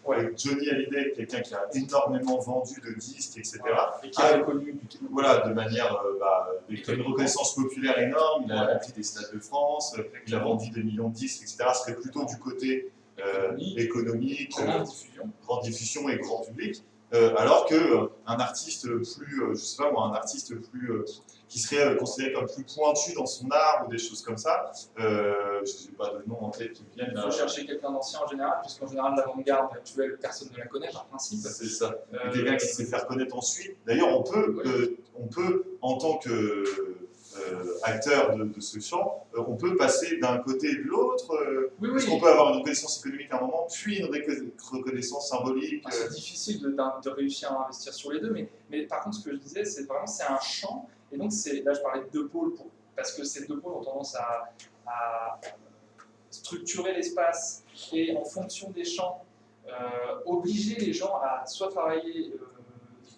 Speaker 2: avec Johnny Hallyday, quelqu'un qui a énormément vendu de disques, etc.,
Speaker 3: et qui est reconnu
Speaker 2: voilà, de manière, avec une reconnaissance populaire énorme, il a rempli des stades de France, il a vendu des millions de disques, etc., ce serait plutôt du côté économique, grande diffusion et grand public. Alors qu'un artiste plus, je sais pas moi, un artiste plus qui serait considéré comme plus pointu dans son art ou des choses comme ça, je n'ai pas de nom en tête qui me viennent.
Speaker 3: Il faut chercher quelqu'un d'ancien en général, puisqu'en général l'avant-garde actuelle, personne ne la connaît par principe.
Speaker 2: C'est ça. Quelqu'un qui sait faire connaître ensuite. D'ailleurs, on peut en tant que acteur de ce champ, on peut passer d'un côté et de l'autre, parce qu'on peut avoir une reconnaissance économique à un moment, puis une reconnaissance symbolique.
Speaker 3: C'est difficile de réussir à investir sur les deux, mais par contre, ce que je disais, c'est un champ, et donc là je parlais de 2 pôles, parce que ces 2 pôles ont tendance à structurer l'espace, et en fonction des champs, obliger les gens à soit travailler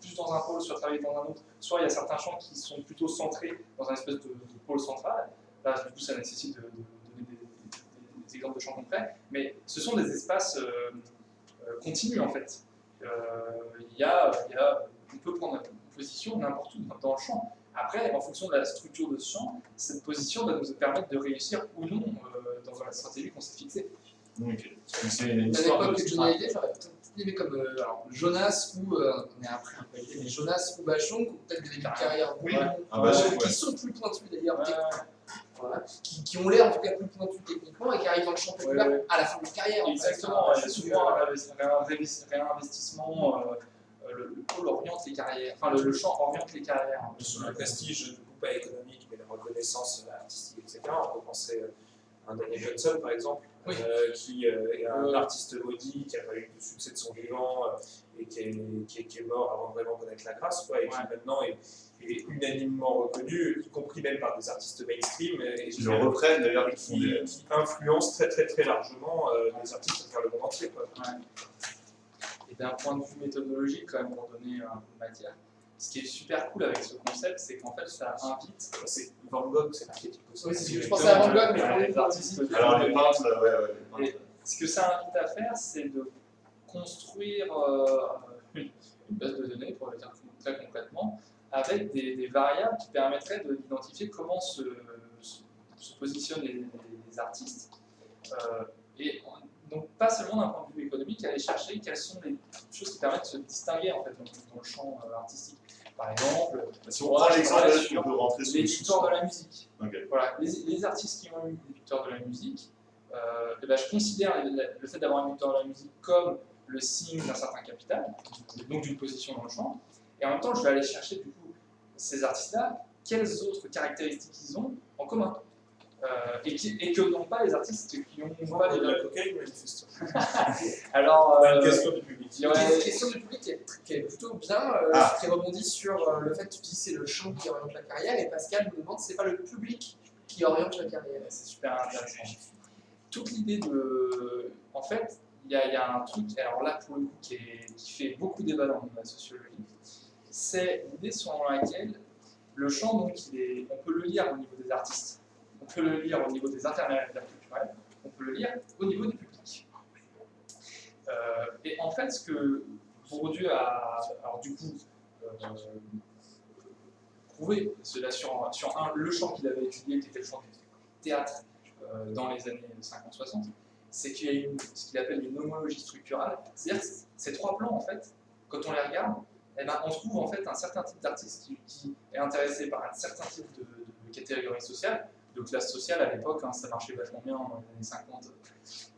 Speaker 3: plus dans un pôle, soit travailler dans un autre, soit il y a certains champs qui sont plutôt centrés dans un espèce de pôle central. Là, du coup, ça nécessite de donner des exemples de champs concrets, mais ce sont des espaces continus en fait. On peut prendre une position n'importe où dans le champ. Après, en fonction de la structure de ce champ, cette position va nous permettre de réussir ou non dans la stratégie qu'on s'est fixée.
Speaker 2: Okay. C'est une
Speaker 4: À
Speaker 2: histoire
Speaker 4: l'époque
Speaker 2: de...
Speaker 4: de Johnny Hallyday, j'aurais peut-être aimé comme Jonas ou, on est après un peu aidé, mais Jonas ou Bachung, ou peut-être des carrières qui sont plus pointues d'ailleurs, voilà, qui ont l'air en tout cas plus pointues techniquement et qui arrivent dans le champ populaire à la fin de leur carrière.
Speaker 3: Exactement, il y a souvent un réinvestissement, le pôle oriente les carrières, enfin le champ oriente les carrières.
Speaker 6: Sur le prestige, du coup pas économique, mais la reconnaissance artistique, etc. On peut penser à Daniel Johnson par exemple, qui est un artiste maudit, qui n'a pas eu de succès de son vivant et qui est mort avant de vraiment connaître la grâce, et qui maintenant est unanimement reconnu, y compris même par des artistes mainstream, et
Speaker 2: qui le reprennent d'ailleurs,
Speaker 6: qui influencent très très très largement les artistes à travers le monde entier.
Speaker 3: Et d'un point de vue méthodologique, quand même, pour donner un peu de matière, ce qui est super cool avec ce concept, c'est qu'en fait, ça invite.
Speaker 6: C'est Van Gogh, c'est l'archétype aussi.
Speaker 4: Oui, je pensais à Van Gogh, mais
Speaker 3: les artistes.
Speaker 2: Alors, les peintres,
Speaker 3: Et ce que ça invite à faire, c'est de construire une base de données, pour le dire très concrètement, avec des variables qui permettraient d'identifier comment se positionnent les artistes. Donc, pas seulement d'un point de vue économique, aller chercher quelles sont les choses qui permettent de se distinguer en fait, dans le champ artistique. Par exemple,
Speaker 2: si on prend l'exemple, on peut rentrer sur
Speaker 3: les victoires de la musique.
Speaker 2: Okay.
Speaker 3: Voilà, les artistes qui ont eu des victoires de la musique, je considère le fait d'avoir une victoire de la musique comme le signe d'un certain capital, donc d'une position dans le champ, et en même temps je vais aller chercher du coup ces artistes-là, quelles autres caractéristiques ils ont en commun. Et que n'ont pas les artistes qui n'ont pas les
Speaker 6: la cocaïne, manifestement.
Speaker 3: Alors,
Speaker 6: Une question du public.
Speaker 4: Il y a une question du public qui est plutôt bien, qui rebondit sur le fait que tu dis c'est le champ qui oriente la carrière, et Pascal nous demande c'est pas le public qui oriente la carrière.
Speaker 3: C'est super intéressant. Toute l'idée de... En fait, il y a un truc, alors là pour le coup, qui fait beaucoup débat dans la sociologie, c'est l'idée selon laquelle le champ, donc, on peut le lire au niveau des artistes, on peut le lire au niveau des intermédiaires culturels, on peut le lire au niveau du public. Et en fait, ce que Bourdieu a, alors du coup, prouvé, cela sur le champ qu'il avait étudié, qui était le champ du théâtre dans les années 50-60, c'est qu'il y a ce qu'il appelle une homologie structurale, c'est-à-dire que ces trois plans, en fait, quand on les regarde, eh ben, on trouve en fait un certain type d'artiste qui est intéressé par un certain type de catégorie sociale, de classe sociale à l'époque, hein, ça marchait vachement bien dans les années 50,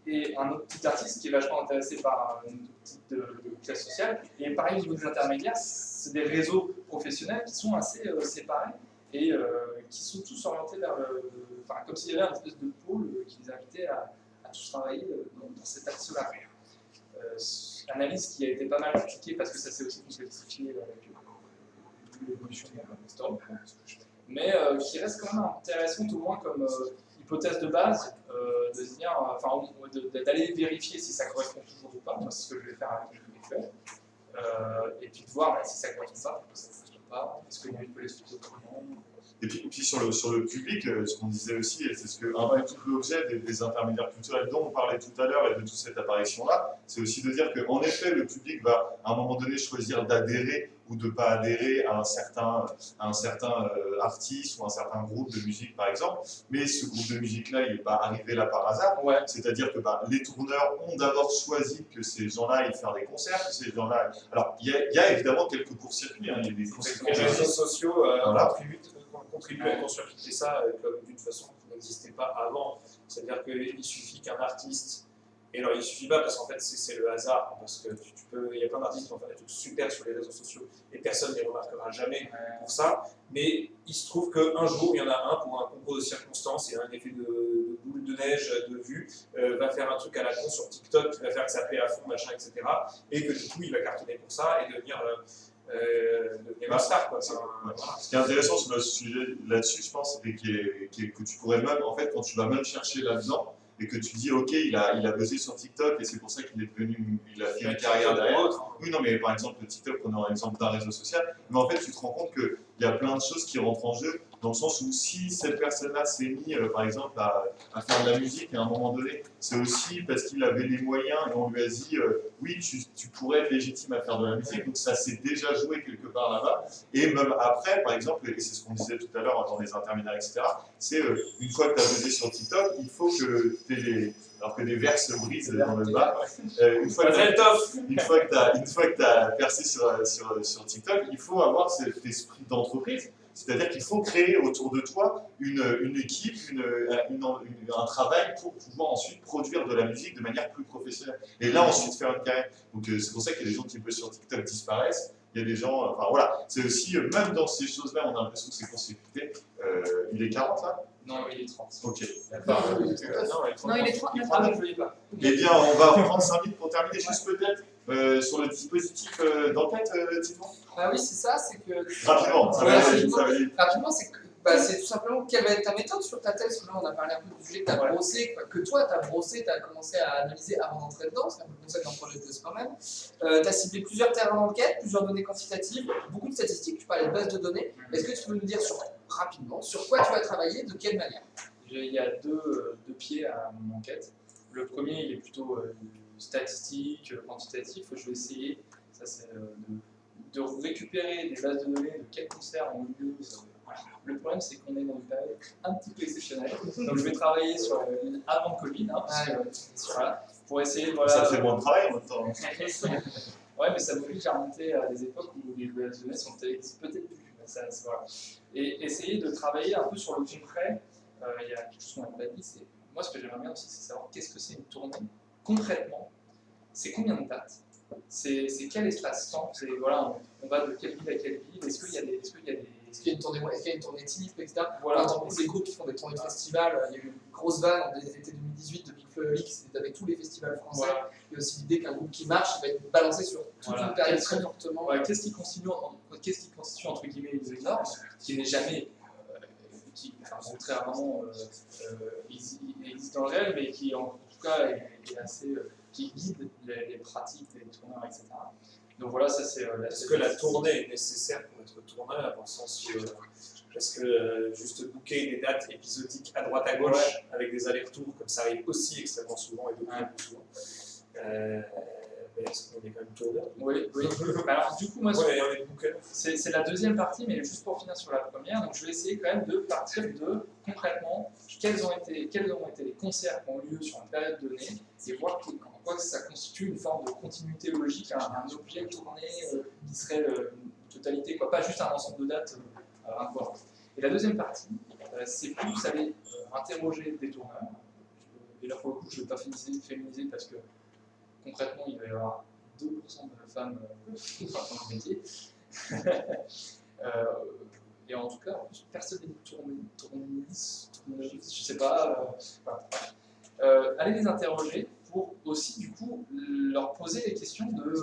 Speaker 3: et un autre type d'artiste qui est vachement intéressé par un autre type de classe sociale, et pareil au niveau des intermédiaires, c'est des réseaux professionnels qui sont assez séparés, et qui sont tous orientés vers enfin, comme s'il y avait un espèce de pôle qui les invitait à tous travailler dans cet axe-là. Analyse qui a été pas mal appliquée parce que ça s'est aussi complexifié avec l'évolution historique, mais qui reste quand même intéressante au moins comme hypothèse de base, de se dire, enfin, d'aller vérifier si ça correspond toujours ou pas. Moi, c'est ce que je vais faire avec le public, et puis de voir si ça correspond pas, pourquoi ça ne correspond pas, est-ce qu'il y a une politique autrement.
Speaker 2: Et puis sur le public, ce qu'on disait aussi, et c'est ce que un peu tout l'objet des intermédiaires culturels dont on parlait tout à l'heure et de toute cette apparition-là, c'est aussi de dire qu'en effet, le public va à un moment donné choisir d'adhérer ou de ne pas adhérer à un certain artiste ou un certain groupe de musique, par exemple. Mais ce groupe de musique-là, il n'est pas arrivé là par hasard.
Speaker 3: Ouais.
Speaker 2: C'est-à-dire que les tourneurs ont d'abord choisi que ces gens-là aillent faire des concerts, que ces gens-là... Alors, il y a évidemment quelques court-circuits, hein, il y a des court-circuits.
Speaker 6: Les réseaux sociaux
Speaker 2: Voilà.
Speaker 6: contribuent à construire ça comme d'une façon qui n'existait pas avant. C'est-à-dire qu'il suffit qu'un artiste, et alors il ne suffit pas parce qu'en fait c'est le hasard, parce que il y a plein d'artistes qui vont faire des trucs super sur les réseaux sociaux et personne ne les remarquera jamais pour ça, mais il se trouve qu'un jour il y en a un pour un concours de circonstances et un effet de boule de neige de vue, va faire un truc à la con sur TikTok qui va faire que ça plaît à fond, machin, etc. Et que du coup il va cartonner pour ça et devenir un star, quoi.
Speaker 2: Voilà. Ce qui est intéressant sur le sujet là-dessus, je pense, et que tu pourrais même, en fait, quand tu vas même chercher là-dedans, et que tu dis, ok, il a buzzé sur TikTok, et c'est pour ça qu'il est devenu, il a fait une carrière derrière. Oui, non, mais par exemple, TikTok, prenons l'exemple d'un réseau social, mais en fait, tu te rends compte qu'il y a plein de choses qui rentrent en jeu, dans le sens où si cette personne-là s'est mise, par exemple, à faire de la musique à un moment donné, c'est aussi parce qu'il avait les moyens et on lui a dit oui, tu pourrais être légitime à faire de la musique, donc ça s'est déjà joué quelque part là-bas. Et même après, par exemple, et c'est ce qu'on disait tout à l'heure dans les intermédiaires, etc., c'est une fois que tu as buzzé sur TikTok, il faut que tu aies alors que des vers se brisent dans le bas. Une fois que tu as percé sur TikTok, il faut avoir cet esprit d'entreprise. C'est-à-dire qu'il faut créer autour de toi une équipe, un travail pour pouvoir ensuite produire de la musique de manière plus professionnelle. Et là, ensuite, faire une carrière. Donc, c'est pour ça qu'il y a des gens qui peuvent sur TikTok disparaissent. Il y a des gens, enfin voilà, c'est aussi, même dans ces choses-là, on a l'impression que c'est consécuté. Il est 40 là?
Speaker 3: Non, il est 30.
Speaker 2: Ok.
Speaker 1: Non, il est 39.
Speaker 2: Eh bien, on va prendre 5 minutes pour terminer, juste peut-être sur le dispositif d'enquête, Titouan.
Speaker 4: Ah oui, c'est ça, c'est que...
Speaker 2: Rapidement, ça va aller.
Speaker 4: Rapidement, c'est que c'est tout simplement quelle va être ta méthode sur ta thèse. Là, on a parlé un peu du sujet que tu as brossé, que toi tu as brossé, tu as commencé à analyser avant d'entrer dedans, c'est un peu le concept d'un projet de thèse quand même. Tu as ciblé plusieurs terrains d'enquête, plusieurs données quantitatives, beaucoup de statistiques, tu parlais de bases de données. Est-ce que tu peux nous dire rapidement sur quoi tu vas travailler, de quelle manière?
Speaker 3: Il y a deux pieds à mon enquête. Le premier, il est plutôt statistique, quantitatif. Je vais essayer, ça c'est de récupérer des bases de données de quels concerts ont eu lieu. Voilà. Le problème, c'est qu'on est dans une période un petit peu exceptionnelle. Donc, je vais travailler sur avant Covid, hein, parce que, voilà, pour essayer de. Voilà,
Speaker 2: ça fait moins de travail en même temps.
Speaker 3: Ouais, mais ça m'oblige à remonter à des époques où les bases de données sont peut-être plus. Voilà. Et essayer de travailler un peu sur le concret. Il y a quelque chose qu'on n'a pas dit, c'est moi, ce que j'aimerais bien aussi, c'est savoir qu'est-ce que c'est une tournée concrètement. c'est combien de dates, c'est quel espace-temps, voilà, on va de quelle ville à quelle ville, est-ce qu'il y a des
Speaker 4: Est-ce qu'il y a une tournée, est-ce qu'il y a une tournée type, etc.
Speaker 3: Voilà.
Speaker 4: Par exemple, les groupes qui font des tournées de festivals, il y a eu une grosse vague en été 2018 de Big Flo et Oli, c'était avec tous les festivals français.
Speaker 3: Voilà.
Speaker 4: Il y a aussi l'idée qu'un groupe qui marche il va être balancé sur toute une période très fortement.
Speaker 3: Ouais, qu'est-ce qui constitue entre guillemets une norme qui n'est jamais, très rarement existe dans le réel, mais qui en tout cas est assez, qui guide les pratiques des tourneurs, etc. Donc voilà, ça c'est.
Speaker 6: Est-ce que la tournée est nécessaire pour être tourneur, dans le sens où parce que juste booker des dates épisodiques à droite à gauche avec des allers-retours, comme ça arrive aussi extrêmement souvent et de plus en plus souvent. Est-ce qu'on est quand même tourneur?
Speaker 3: Oui. Alors du coup, moi,
Speaker 6: ouais,
Speaker 3: c'est la deuxième partie, mais juste pour finir sur la première, donc je vais essayer quand même de partir de concrètement quels ont été les concerts qui ont eu lieu sur une période donnée et voir en quoi ça constitue une forme de continuité logique, un objet tourné qui serait une totalité, quoi, pas juste un ensemble de dates importantes. Et la deuxième partie, c'est plus aller interroger des tourneurs. Et là, pour le coup, je ne vais pas féminiser parce que concrètement, il va y avoir 2% de femmes dans le métier. Et en tout cas, en plus, personne n'est tourniste, je sais pas. Aller les interroger pour aussi, du coup, leur poser les questions de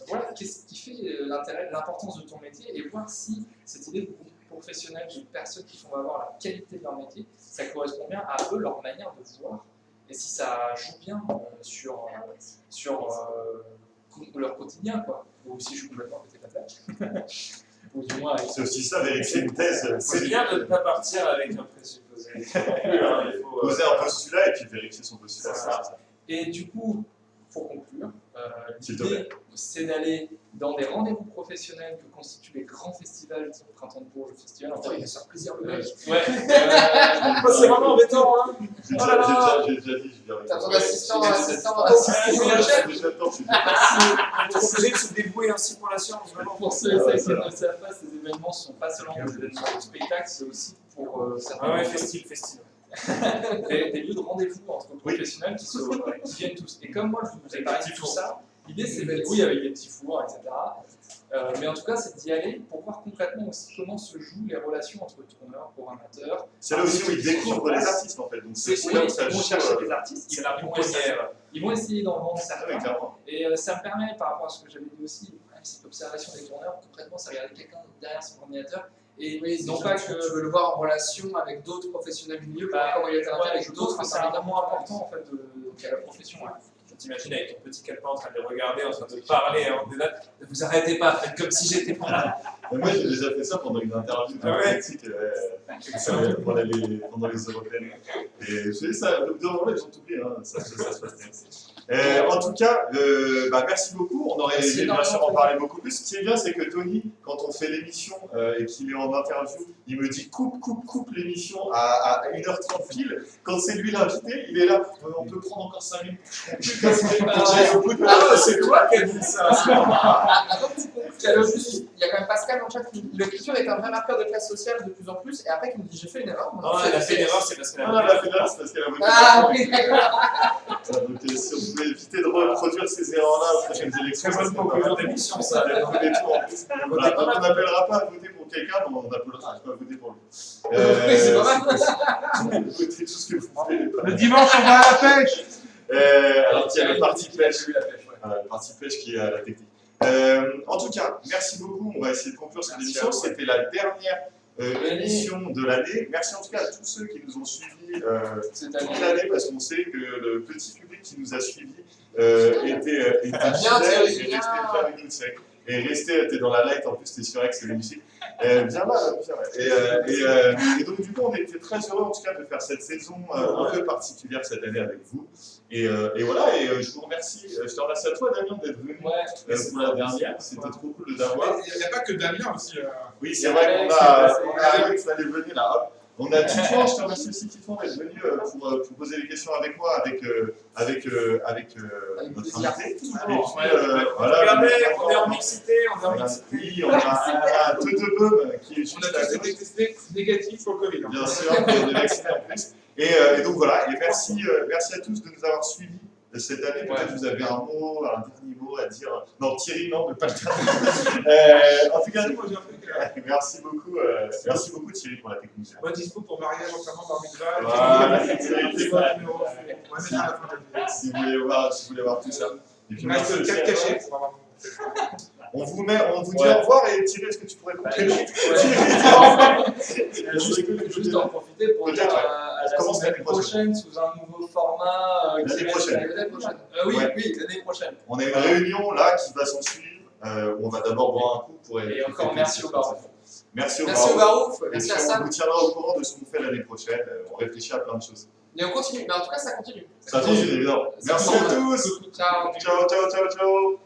Speaker 3: voilà, qu'est-ce qui fait l'intérêt, l'importance de ton métier et voir si cette idée de groupe professionnel, de personnes qui vont avoir la qualité de leur métier, ça correspond bien à eux, leur manière de voir. Et si ça joue bien sur leur quotidien, quoi. Ou si je suis complètement à côté de la plaque. Ou du moins,
Speaker 2: c'est aussi ça, vérifier une thèse.
Speaker 6: C'est bien de ne pas partir avec un présupposé. Il faut
Speaker 2: poser un postulat et puis vérifier son postulat.
Speaker 3: Et du coup, pour conclure, l'idée, c'est d'aller dans des rendez-vous professionnels que constituent les grands festivals type Printemps de Bourges, le festival.
Speaker 4: Attends, il va se faire plaisir le mec.
Speaker 3: Ouais.
Speaker 6: C'est vraiment embêtant, hein.
Speaker 2: J'ai déjà dit, je viens avec.
Speaker 4: T'as ton assistant.
Speaker 6: Pour essayer de se débrouiller ainsi pour la science, vraiment.
Speaker 3: Pour ceux et celles qui ne savent pas, ces événements ne sont pas seulement des événements de spectacle, c'est aussi pour certains
Speaker 6: festival.
Speaker 3: des lieux de rendez-vous entre professionnels qui viennent tous. Et comme moi, je vous ai parlé de tout ça, l'idée c'est oui, avec des petits fours, etc. Mais en tout cas, c'est d'y aller pour voir concrètement aussi comment se jouent les relations entre tourneurs, programmateurs.
Speaker 2: C'est là aussi où ils découvrent les artistes en fait. Donc c'est là où ça
Speaker 3: ils vont chercher des artistes,
Speaker 6: c'est la première.
Speaker 3: Ils vont essayer d'en vendre certains.
Speaker 2: Oui,
Speaker 3: et ça me permet, par rapport à ce que j'avais dit aussi, cette observation des tourneurs, concrètement, ça regarder quelqu'un derrière son ordinateur. Et
Speaker 4: oui,
Speaker 3: non pas que
Speaker 4: tu veux le voir en relation avec d'autres professionnels du milieu, pour voir comment il interagit avec d'autres.
Speaker 3: C'est un moment important en fait de la profession.
Speaker 6: Je t'imagine avec ton petit calepin en train de les regarder, en train de parler avant des dates. Ne vous arrêtez pas, faites comme si j'étais pas là.
Speaker 2: Moi j'ai déjà fait ça pendant une interview politique pendant les européennes. Et je fais ça, devant là, ils ont oublié, hein, ça se passe bien. En tout cas, merci beaucoup. On aurait aimé bien sûr en parler beaucoup plus. Ce qui est bien, c'est que Tony, quand on fait l'émission et qu'il est en interview, il me dit coupe l'émission à 1h30 pile. Quand c'est lui l'invité, il est là. On peut prendre encore 5 minutes.
Speaker 6: C'est toi qui as dit ça.
Speaker 4: Il y a quand même Pascal dans le chat qui dit le culture est un vrai marqueur de classe sociale de plus en plus. Et après, qui me dit j'ai fait une erreur.
Speaker 6: Non, elle a fait une erreur, c'est parce qu'elle a
Speaker 2: voté.
Speaker 4: Ah oui, d'accord.
Speaker 2: Donc si on pouvait éviter de reproduire ces erreurs-là aux prochaines élections,
Speaker 6: très bonne conclusion d'émission, ça.
Speaker 2: On n'appellera pas à voter pour quelqu'un, mais on appellera à voter pour lui.
Speaker 4: C'est pas mal.
Speaker 2: Votez tout ce que vous voulez.
Speaker 7: Le dimanche, on va à la pêche.
Speaker 2: Alors qu'il y a le parti pêche. Voilà, le parti pêche qui est à la technique. En tout cas, merci beaucoup. On va essayer de conclure cette émission. C'était la dernière émission de l'année. Merci en tout cas à tous ceux qui nous ont suivis toute l'année, parce qu'on sait que le petit public qui nous a suivis était fidèle et resté dans la light. En plus, t'es sur X, c'est magnifique. Viens là. Et donc, du coup, on était très heureux en tout cas de faire cette saison un peu particulière cette année avec vous. Et voilà, et je vous remercie. Je te remercie à toi, Damien, d'être venu pour la dernière. C'était trop cool de t'avoir.
Speaker 7: Il n'y a pas que Damien aussi.
Speaker 2: Oui, c'est vrai qu'on a Alex qui allait venir là. Hop. On a Titouan, je te remercie aussi Titouan d'être venu pour poser des questions avec moi, avec notre invité.
Speaker 6: Regardez, on est en mixité,
Speaker 2: Oui, on a Teutebum qui est juste
Speaker 7: on a tous été testés négatifs pour le Covid.
Speaker 2: Bien sûr, on est vaccinés en plus. Et donc voilà, et merci à tous de nous avoir suivis cette année, peut-être vous avez un dernier mot à dire. Non, Thierry, non, mais pas le dernier. En tout cas,
Speaker 7: Moi, j'ai un truc.
Speaker 2: merci beaucoup Thierry pour la technique.
Speaker 7: Bonne dispo pour mariage, enterrement, bar mitzvah.
Speaker 2: Voilà,
Speaker 7: C'est quoi le numéro? On va mettre à la fin de la vidéo.
Speaker 2: si vous voulez voir tout ça. Et puis
Speaker 7: Il
Speaker 2: merci
Speaker 7: reste
Speaker 2: aussi
Speaker 7: 4
Speaker 2: à-
Speaker 7: cachets pour avoir
Speaker 2: On vous dit au revoir et Thierry, est-ce que tu pourrais compléter
Speaker 3: Juste en profiter pour dire à la
Speaker 2: Commence l'année
Speaker 3: semaine prochaine sous un nouveau format.
Speaker 2: L'année prochaine.
Speaker 4: L'année prochaine.
Speaker 3: Oui,
Speaker 2: Ouais.
Speaker 3: oui, l'année prochaine.
Speaker 2: On a une réunion là qui va s'en suivre. Où on va d'abord boire un coup pour
Speaker 3: Et encore merci au Barouf.
Speaker 2: Merci au
Speaker 4: Merci au
Speaker 2: Barouf.
Speaker 4: Barouf, merci
Speaker 2: Et
Speaker 4: à
Speaker 2: puis, on
Speaker 4: Sam.
Speaker 2: vous tiendra au courant de ce qu'on fait l'année prochaine. On réfléchit à plein de choses.
Speaker 4: Et on continue. Mais en tout cas, ça continue.
Speaker 2: Ça continue évidemment.
Speaker 4: Ça
Speaker 2: Merci à
Speaker 4: continue.
Speaker 2: tous.
Speaker 4: Ciao.
Speaker 2: Ciao, ciao, ciao, ciao.